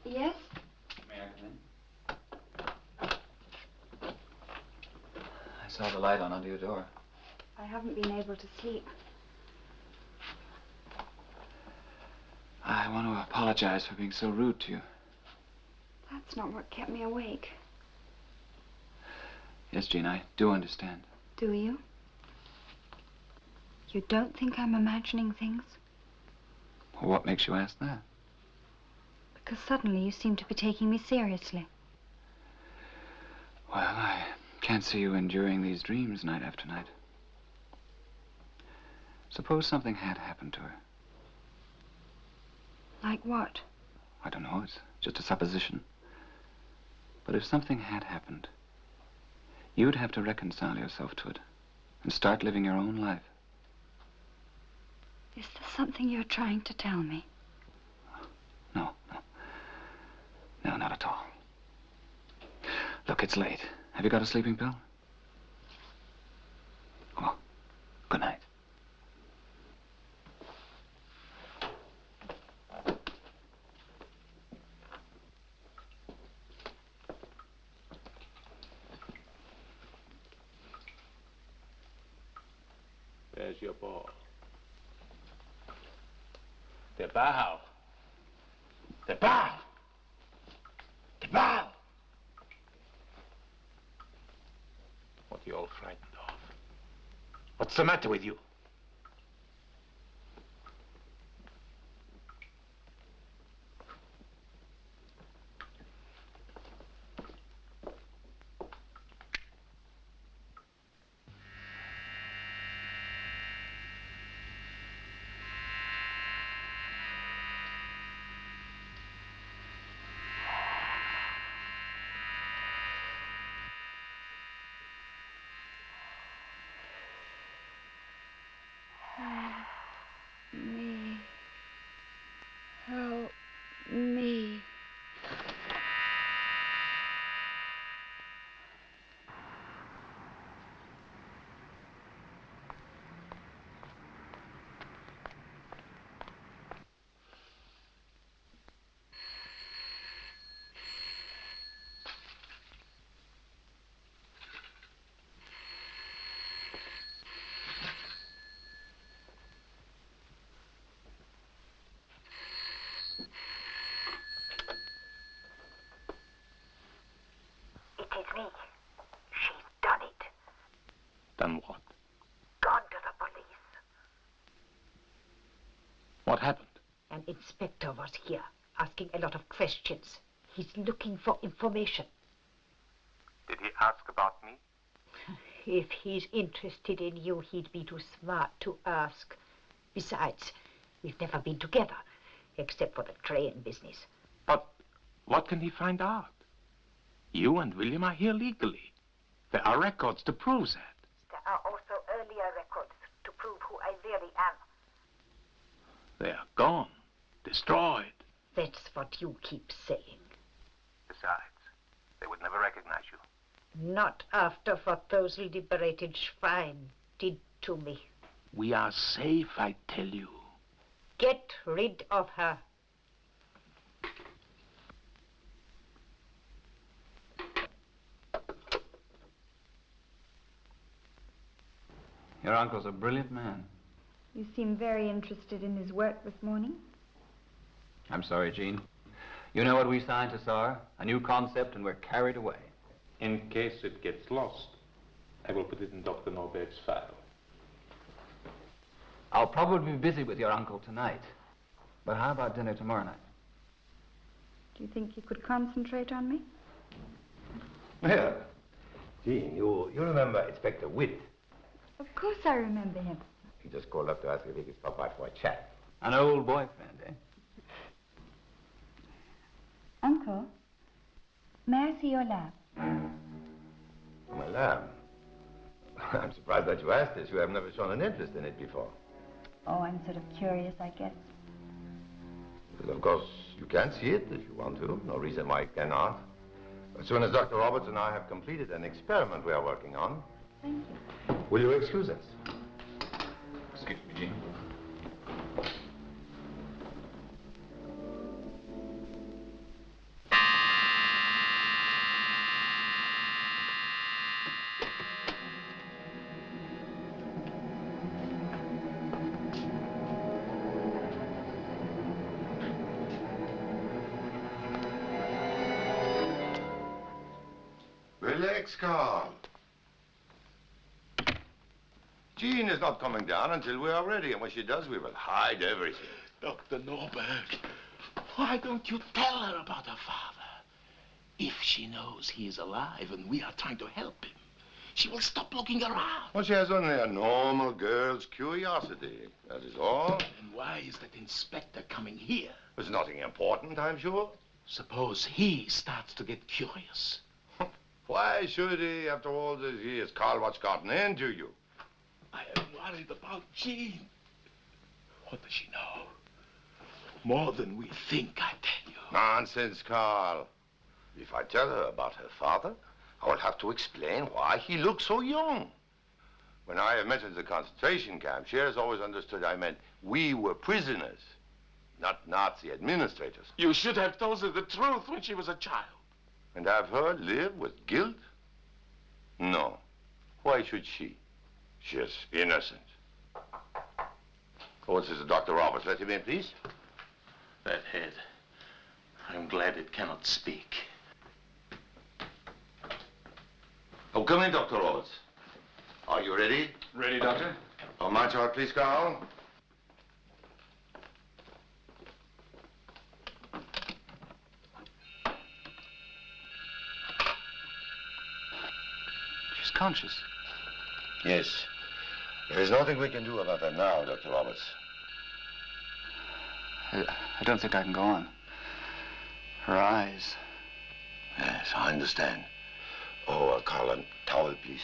Yes? May I come in? I saw the light on under your door. I haven't been able to sleep. I want to apologize for being so rude to you. That's not what kept me awake. Yes, Jean, I do understand. Do you? You don't think I'm imagining things? Well, what makes you ask that? Because suddenly you seem to be taking me seriously. Well, I can't see you enduring these dreams night after night. Suppose something had happened to her. Like what? I don't know, it's just a supposition. But if something had happened, you'd have to reconcile yourself to it and start living your own life. Is there something you're trying to tell me? No, not at all. Look, it's late. Have you got a sleeping pill? Well, good night. There's your ball. The bow. The bow. The bow. What are you all frightened of? What's the matter with you? Help me. It's me. She's done it. Done what? Gone to the police. What happened? An inspector was here, asking a lot of questions. He's looking for information. Did he ask about me? If he's interested in you, he'd be too smart to ask. Besides, we've never been together, except for the train business. But what can he find out? You and William are here legally. There are records to prove that. There are also earlier records to prove who I really am. They are gone, destroyed. That's what you keep saying. Besides, they would never recognize you. Not after what those liberated swine did to me. We are safe, I tell you. Get rid of her. Your uncle's a brilliant man. You seem very interested in his work this morning. I'm sorry, Jean. You know what we scientists are? A new concept, and we're carried away. In case it gets lost, I will put it in Dr. Norberg's file. I'll probably be busy with your uncle tonight. But how about dinner tomorrow night? Do you think you could concentrate on me? Well, Jean, you remember Inspector Witt? Of course I remember him. He just called up to ask if he could stop by for a chat. An old boyfriend, eh? Uncle, May I see your lab? My lab? I'm surprised that you asked this. You have never shown an interest in it before. Oh, I'm sort of curious, I guess. Well, of course, you can see it if you want to. No reason why you cannot. As soon as Dr. Roberts and I have completed an experiment we are working on. Thank you. Will you excuse us? Excuse me, Jean. Relax, Carl. Jean is not coming down until we are ready, and when she does, we will hide everything. Dr. Norberg, why don't you tell her about her father? If she knows he is alive and we are trying to help him, she will stop looking around. Well, she has only a normal girl's curiosity, that is all. And why is that inspector coming here? It's nothing important, I'm sure. Suppose he starts to get curious. Why should he, after all these years? Carl, what's gotten into you? I am worried about Jean. What does she know? More than we think, I tell you. Nonsense, Carl. If I tell her about her father, I will have to explain why he looks so young. When I have mentioned the concentration camp, she has always understood I meant we were prisoners, not Nazi administrators. You should have told her the truth when she was a child. And have her live with guilt? No. Why should she? She is innocent. Oh, this is Dr. Roberts. Let him in, please. That head. I'm glad it cannot speak. Oh, come in, Dr. Roberts. Are you ready? Ready, Doctor? Oh, march out, please, Carl. She's conscious. Yes. There is nothing we can do about that now, Dr. Roberts. I don't think I can go on. Her eyes. Yes, I understand. Oh, Carl, a towel, please.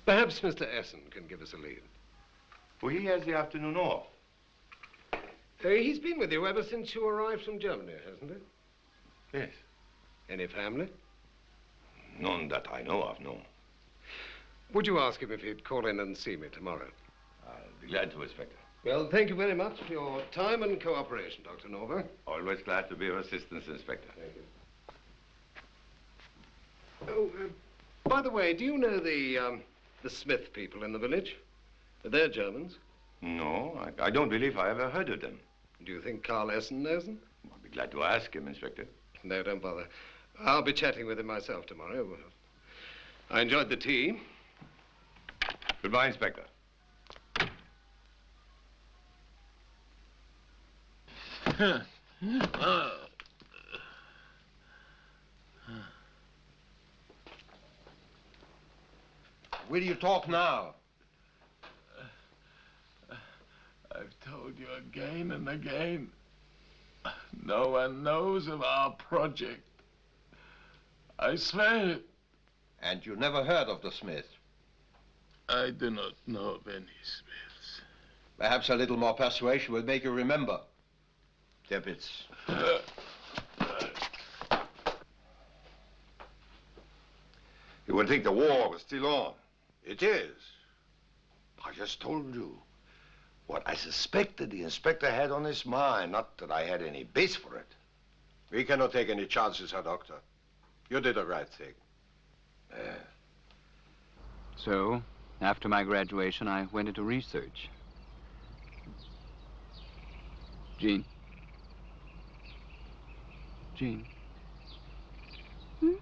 Perhaps Mr. Essen can give us a lead. Well, he has the afternoon off. He's been with you ever since you arrived from Germany, hasn't he? Yes. Any family? None that I know of, no. Would you ask him if he'd call in and see me tomorrow? I'll be glad to, Inspector. Well, thank you very much for your time and cooperation, Dr. Norberg. Always glad to be of assistance, Inspector. Thank you. Oh, by the way, do you know the Smith people in the village? They're Germans. No, I don't believe I ever heard of them. Do you think Carl Essen knows them? I'll be glad to ask him, Inspector. No, don't bother. I'll be chatting with him myself tomorrow. I enjoyed the tea. Goodbye, Inspector. Will you talk now? I've told you again and again. No one knows of our project. I swear it. And you never heard of the Smiths? I do not know of any Smiths. Perhaps a little more persuasion will make you remember. Deppitz. You would think the war was still on. It is. I just told you what I suspected the inspector had on his mind, not that I had any base for it. We cannot take any chances, Herr Doctor. You did the right thing. So, after my graduation, I went into research. Jean. Jean. Hmm?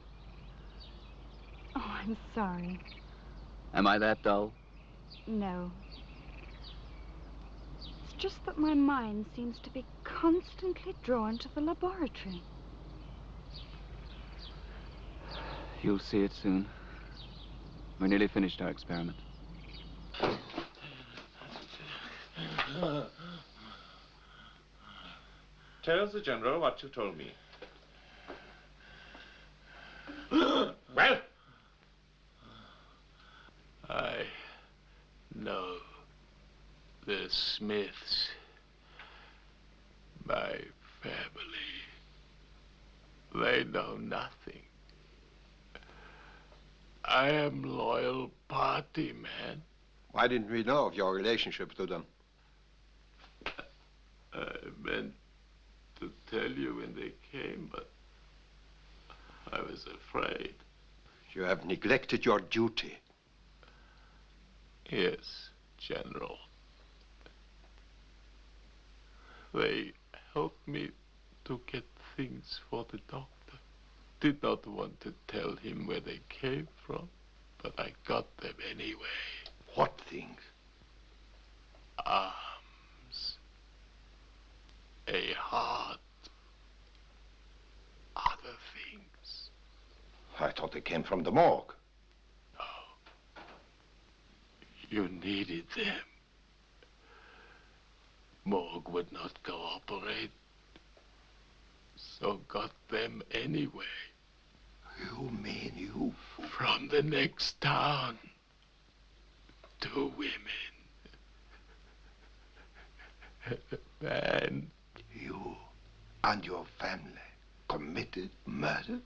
Oh, I'm sorry. Am I that dull? No. It's just that my mind seems to be constantly drawn to the laboratory. You'll see it soon. We're nearly finished our experiment. 。Tell the General what you told me. Well? I know the Smiths, my family. They know nothing. I am loyal party man. Why didn't we know of your relationship to them? I meant to tell you when they came, but I was afraid. You have neglected your duty. Yes, General. They helped me to get things for the doctor. Did not want to tell him where they came from, but I got them anyway. What things? Arms. A heart. Other things. I thought they came from the morgue. No. You needed them. Morgue would not cooperate, so got them anyway. You mean you? From the next town. 2 women. And You and your family committed murder?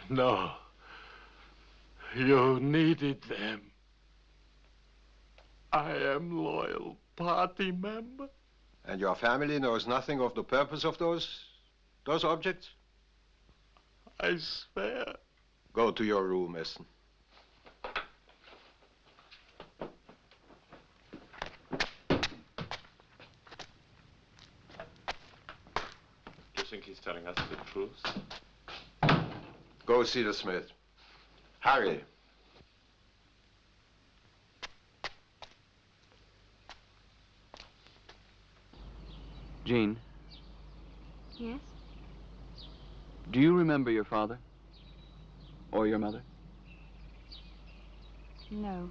no. You needed them. I am loyal party member. And your family knows nothing of the purpose of those objects? I swear. Go to your room, Essen. You think he's telling us the truth? Go see the Smith. Hurry. Jean, Yes? do you remember your father? Or your mother? No.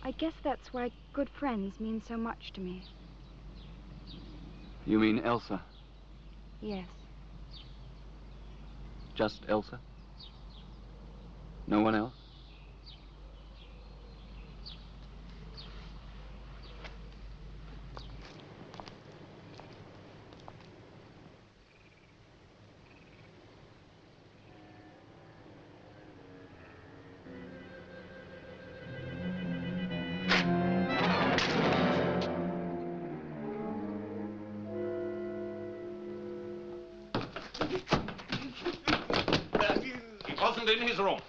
I guess that's why good friends mean so much to me. You mean Elsa? Yes. Just Elsa? No one else? In his room.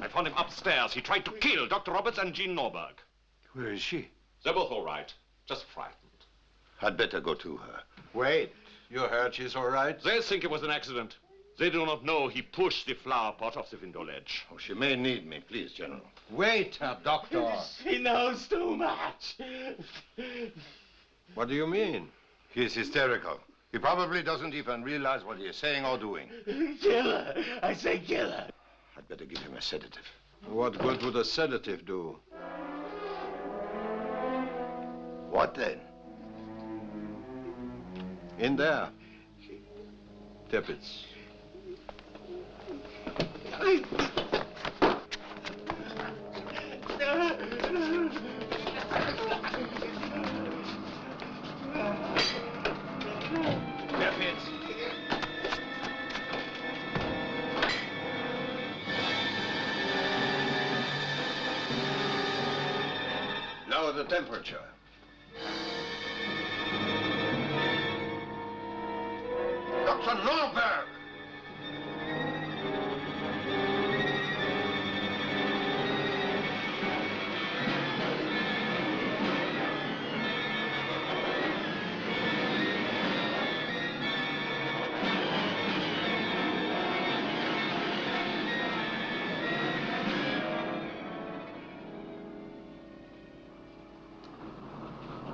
I found him upstairs. He tried to kill Dr. Roberts and Jean Norberg. Where is she? They're both all right. Just frightened. I'd better go to her. Wait. You heard she's all right? They think it was an accident. They do not know he pushed the flower pot off the window ledge. Oh, she may need me. Please, General. Wait, Herr Doctor. She knows too much. What do you mean? He's hysterical. He probably doesn't even realize what he is saying or doing. Kill her. I say kill her. I'd better give him a sedative. What good would a sedative do? What then? In there. Tippets. Lower the temperature. Dr. Norberg!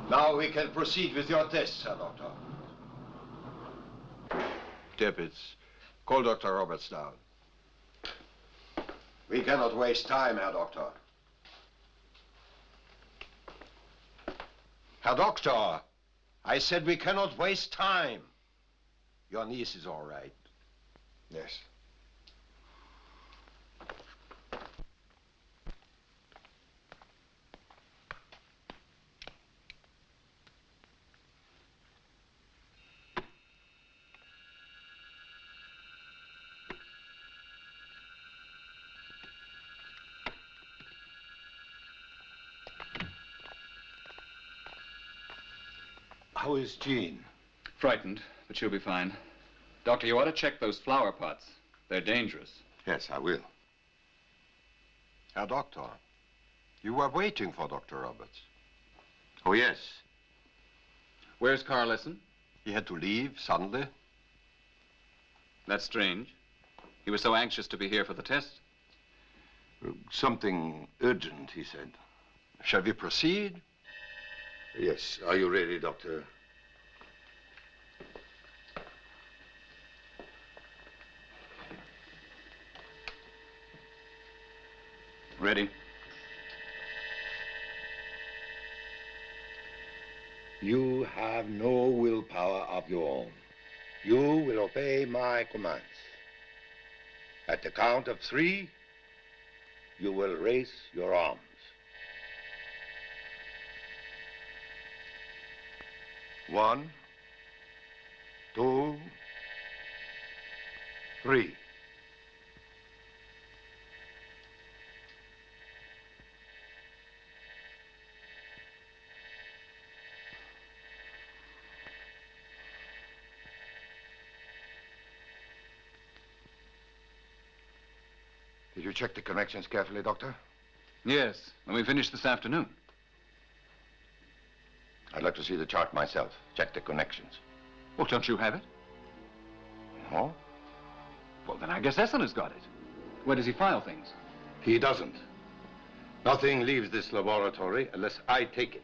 Now we can proceed with your tests, Herr Doctor. Tippets, call Dr. Roberts down. We cannot waste time, Herr Doctor. Herr Doctor! I said we cannot waste time. Your niece is all right. Yes. How is Jean? Frightened, but she'll be fine. Doctor, you ought to check those flower pots. They're dangerous. Yes, I will. Herr Doctor, you were waiting for Dr. Roberts. Oh, yes. Where's Carlson? He had to leave suddenly. That's strange. He was so anxious to be here for the test. Something urgent, he said. Shall we proceed? Yes. Are you ready, Doctor? Ready. You have no willpower of your own. You will obey my commands. At the count of 3, you will raise your arms. 1, 2, 3. Did you check the connections carefully, Doctor? Yes, when we finish this afternoon. I'd like to see the chart myself. Check the connections. Well, don't you have it? No? Well, then I guess Essen has got it. Where does he file things? He doesn't. Nothing leaves this laboratory unless I take it.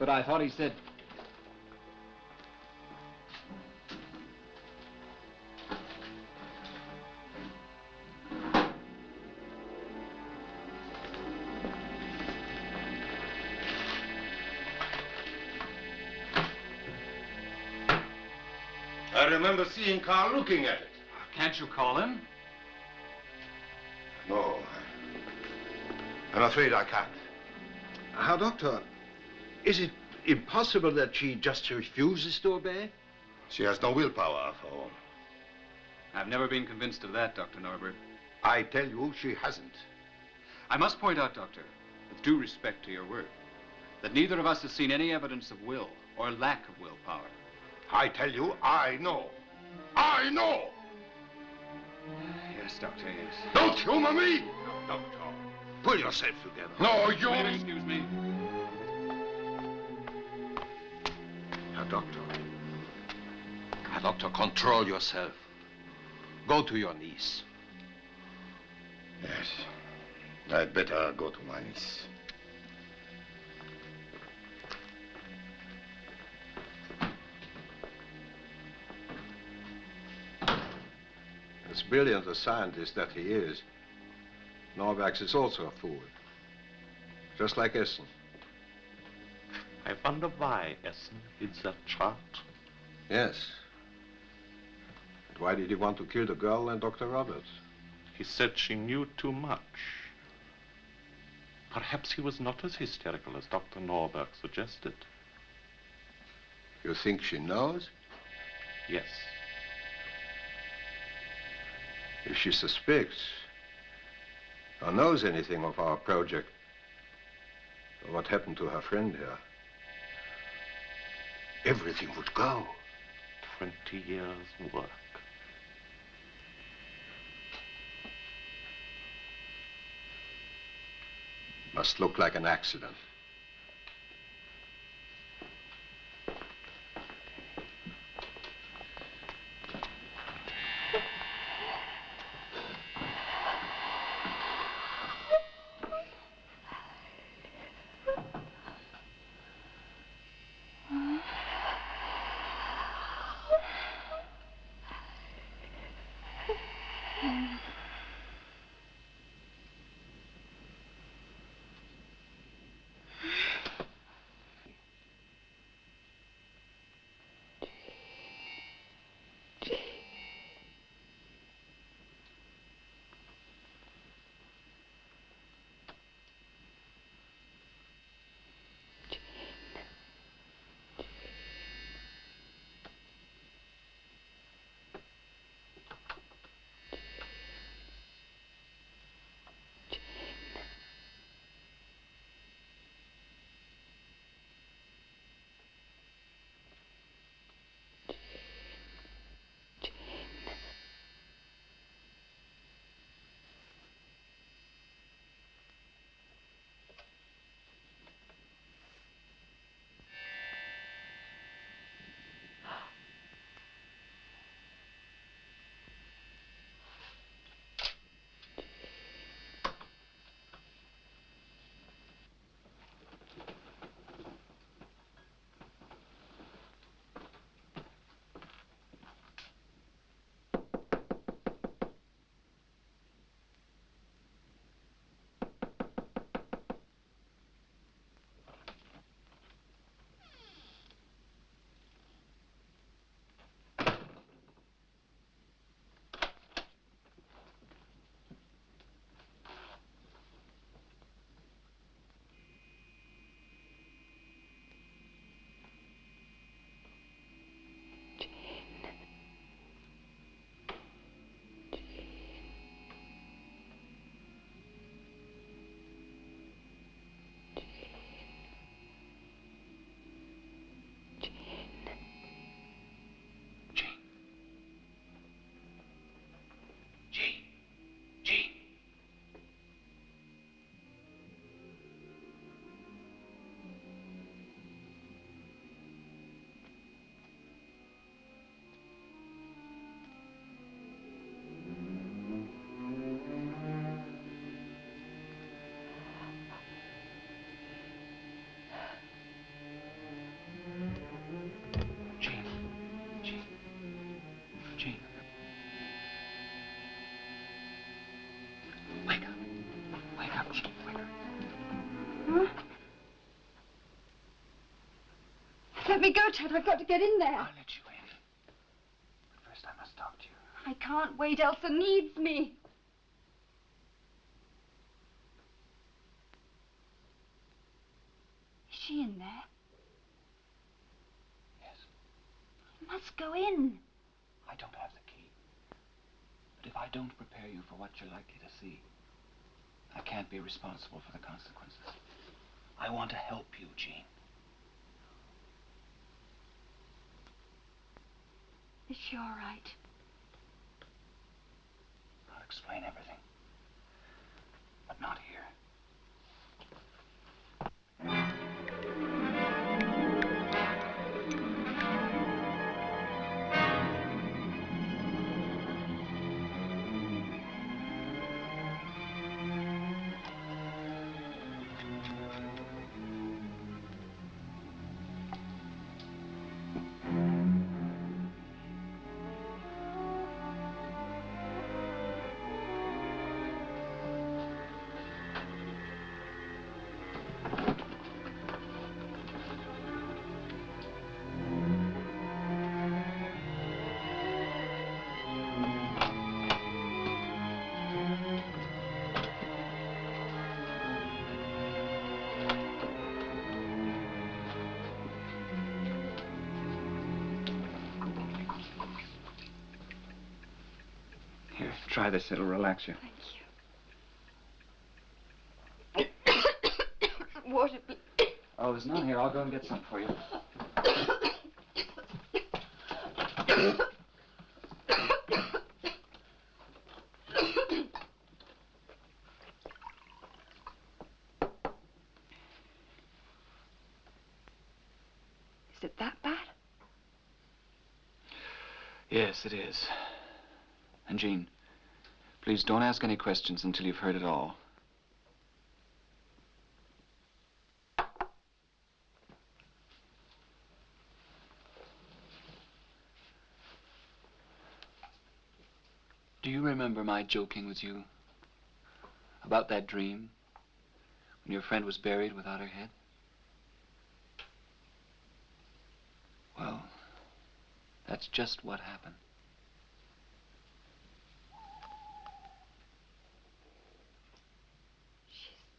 But I thought he said... I remember seeing Carl looking at it. Can't you call him? No. I'm afraid I can't. Herr Doctor, is it impossible that she just refuses to obey? She has no willpower of her own. I've never been convinced of that, Dr. Norbert. I tell you, she hasn't. I must point out, Doctor, with due respect to your work, that neither of us has seen any evidence of will or lack of willpower. I tell you, I know. I know! Yes, Doctor, yes. Don't humor me! No, Doctor, pull yourself together. No, you... Please excuse me. Herr Doctor, control yourself. Go to your niece. Yes. I'd better go to my niece. As brilliant a scientist that he is, Norbergs is also a fool. Just like Essen. I wonder why Essen hid that chart. Yes. But why did he want to kill the girl and Dr. Roberts? He said she knew too much. Perhaps he was not as hysterical as Dr. Norberg suggested. You think she knows? Yes. If she suspects or knows anything of our project, or what happened to her friend here, everything would go. 20 years' work. Must look like an accident. me go, Ted. I've got to get in there. I'll let you in. But first I must talk to you. I can't wait. Elsa needs me. Is she in there? Yes. You must go in. I don't have the key. But if I don't prepare you for what you're likely to see, I can't be responsible for the consequences. I want to help you, Jean. Is she all right? I'll explain everything. But not here. Here, try this. It'll relax you. Thank you. Water, please. Oh, there's none here. I'll go and get some for you. Is it that bad? Yes, it is. And Jean, please don't ask any questions until you've heard it all. Do you remember my joking with you about that dream when your friend was buried without her head? Well, that's just what happened.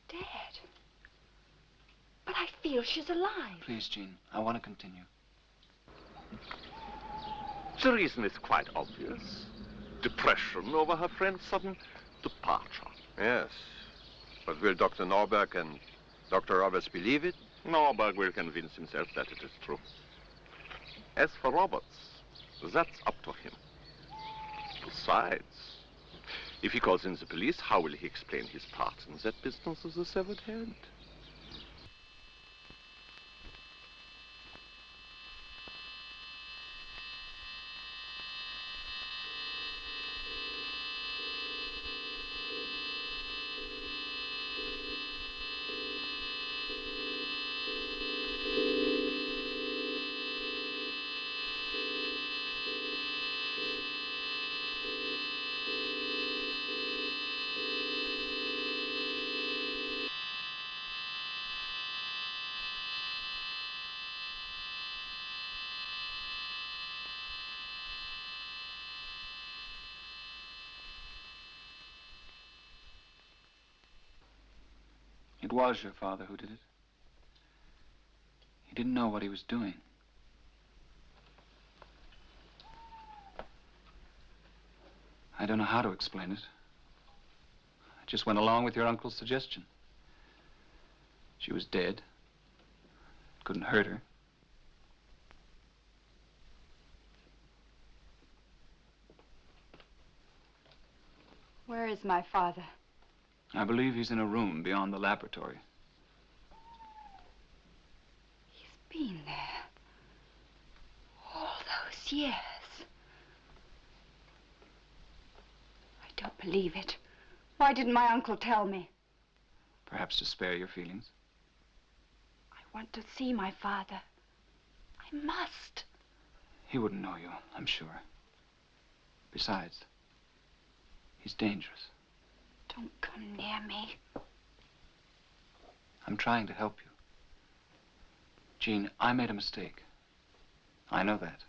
Dead. But I feel she's alive. Please, Jean, I want to continue. The reason is quite obvious. Depression over her friend's sudden departure. Yes. But will Dr. Norberg and Dr. Roberts believe it? Norberg will convince himself that it is true. As for Roberts, that's up to him. Besides, if he calls in the police, how will he explain his part in that business of the severed head? It was your father who did it. He didn't know what he was doing. I don't know how to explain it. I just went along with your uncle's suggestion. She was dead. It couldn't hurt her. Where is my father? I believe he's in a room beyond the laboratory. He's been there all those years. I don't believe it. Why didn't my uncle tell me? Perhaps to spare your feelings. I want to see my father. I must. He wouldn't know you, I'm sure. Besides, he's dangerous. Don't come near me. I'm trying to help you. Jean, I made a mistake. I know that.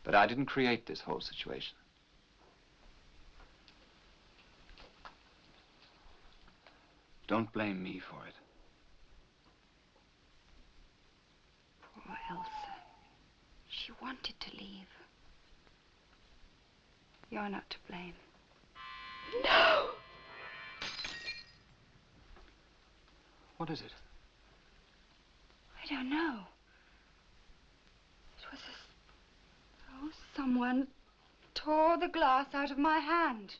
But I didn't create this whole situation. Don't blame me for it. Poor Elsa. She wanted to leave. You're not to blame. No! What is it? I don't know. It was as though someone tore the glass out of my hand.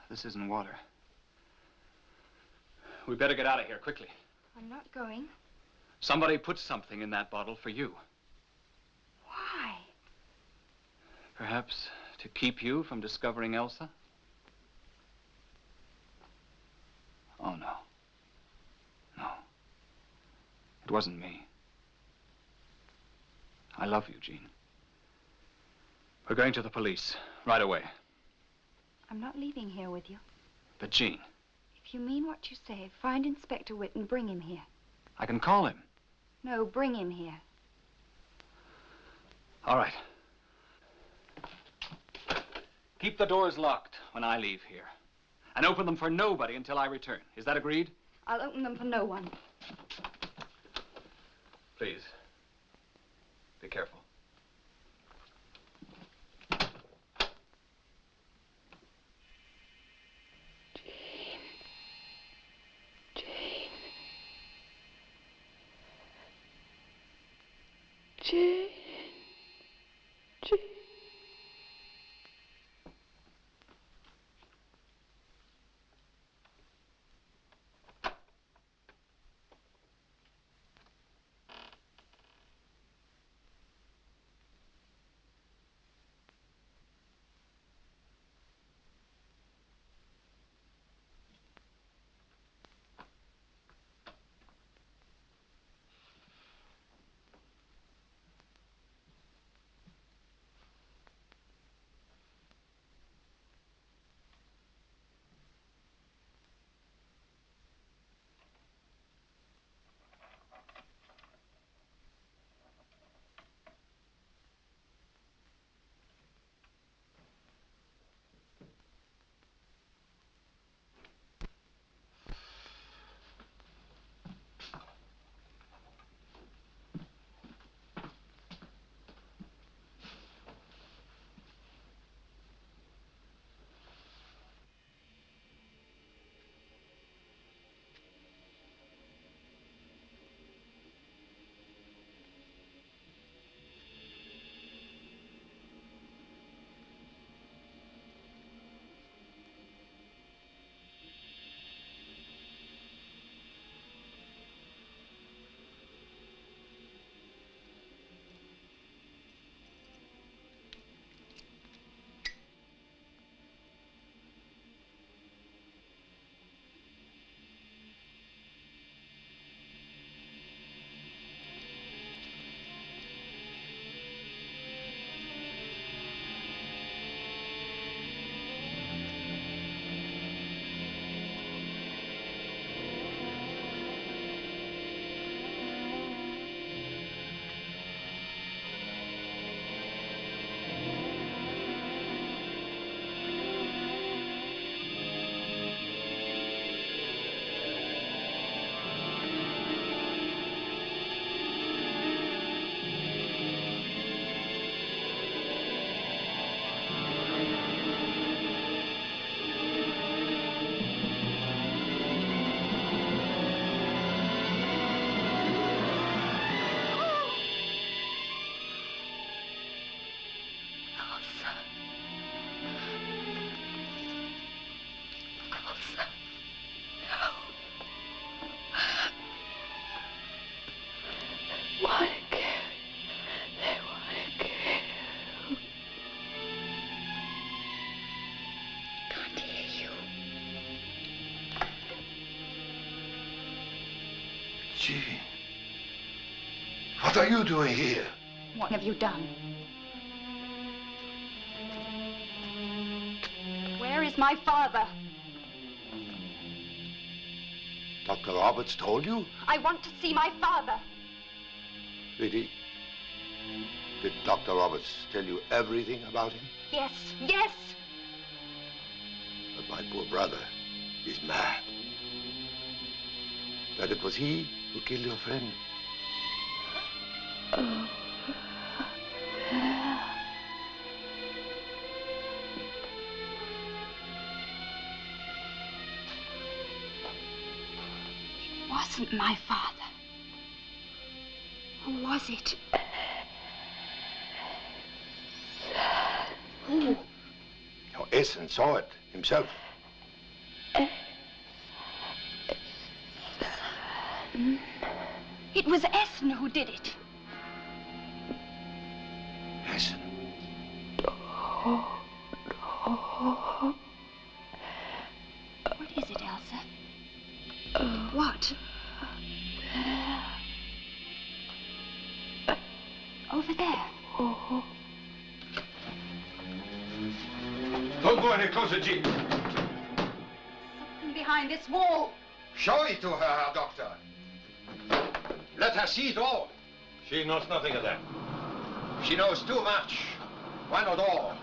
This isn't water. We better get out of here quickly. I'm not going. Somebody put something in that bottle for you. Why? Perhaps to keep you from discovering Elsa? Oh, no. No. It wasn't me. I love you, Jean. We're going to the police right away. I'm not leaving here with you. But, Jean... If you mean what you say, find Inspector Witt and bring him here. I can call him. No, bring him here. All right. Keep the doors locked when I leave here. And open them for nobody until I return. Is that agreed? I'll open them for no one. Please. Be careful. Jane. Jane. Gee, what are you doing here? What have you done? Where's my father? Dr. Roberts told you? I want to see my father. Sweetie, did Dr. Roberts tell you everything about him? Yes, yes. But my poor brother is mad. That it was he who killed your friend. It wasn't my father. Who was it? Who? Your Essen saw it himself. It was Essen who did it. Essen? What is it, Elsa? What? Over there. Don't go any closer, Jean. Something behind this wall. Show it to her, Herr Doctor. Let her see it all. She knows nothing of that. She knows too much. Why not all?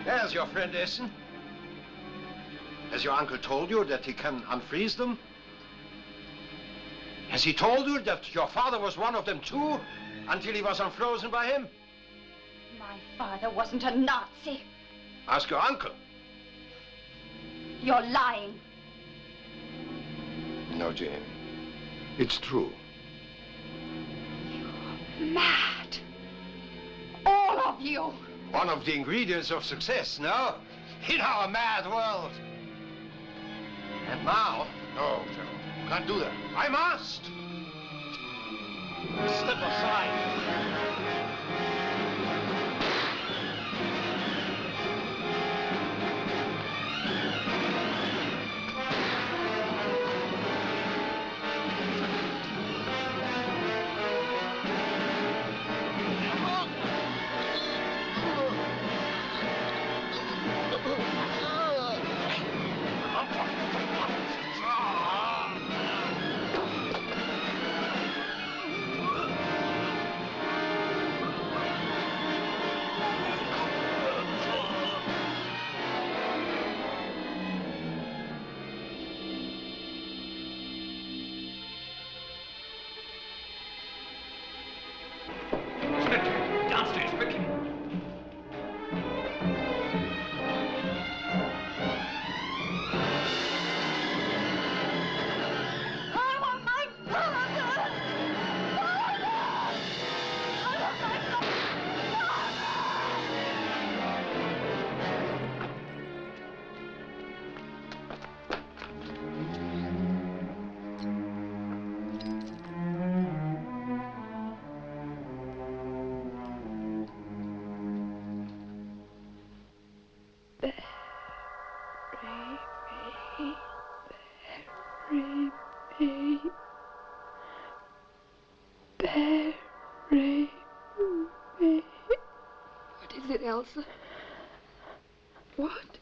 There's your friend Essen. Has your uncle told you that he can unfreeze them? Has he told you that your father was one of them too, until he was unfrozen by him? My father wasn't a Nazi. Ask your uncle. You're lying. No, Jane. It's true. Mad. All of you. One of the ingredients of success, no? In our mad world. And now... No, General. Can't do that. I must. Step aside. Downstairs, quickly. I want my father! What is it, Elsa? What?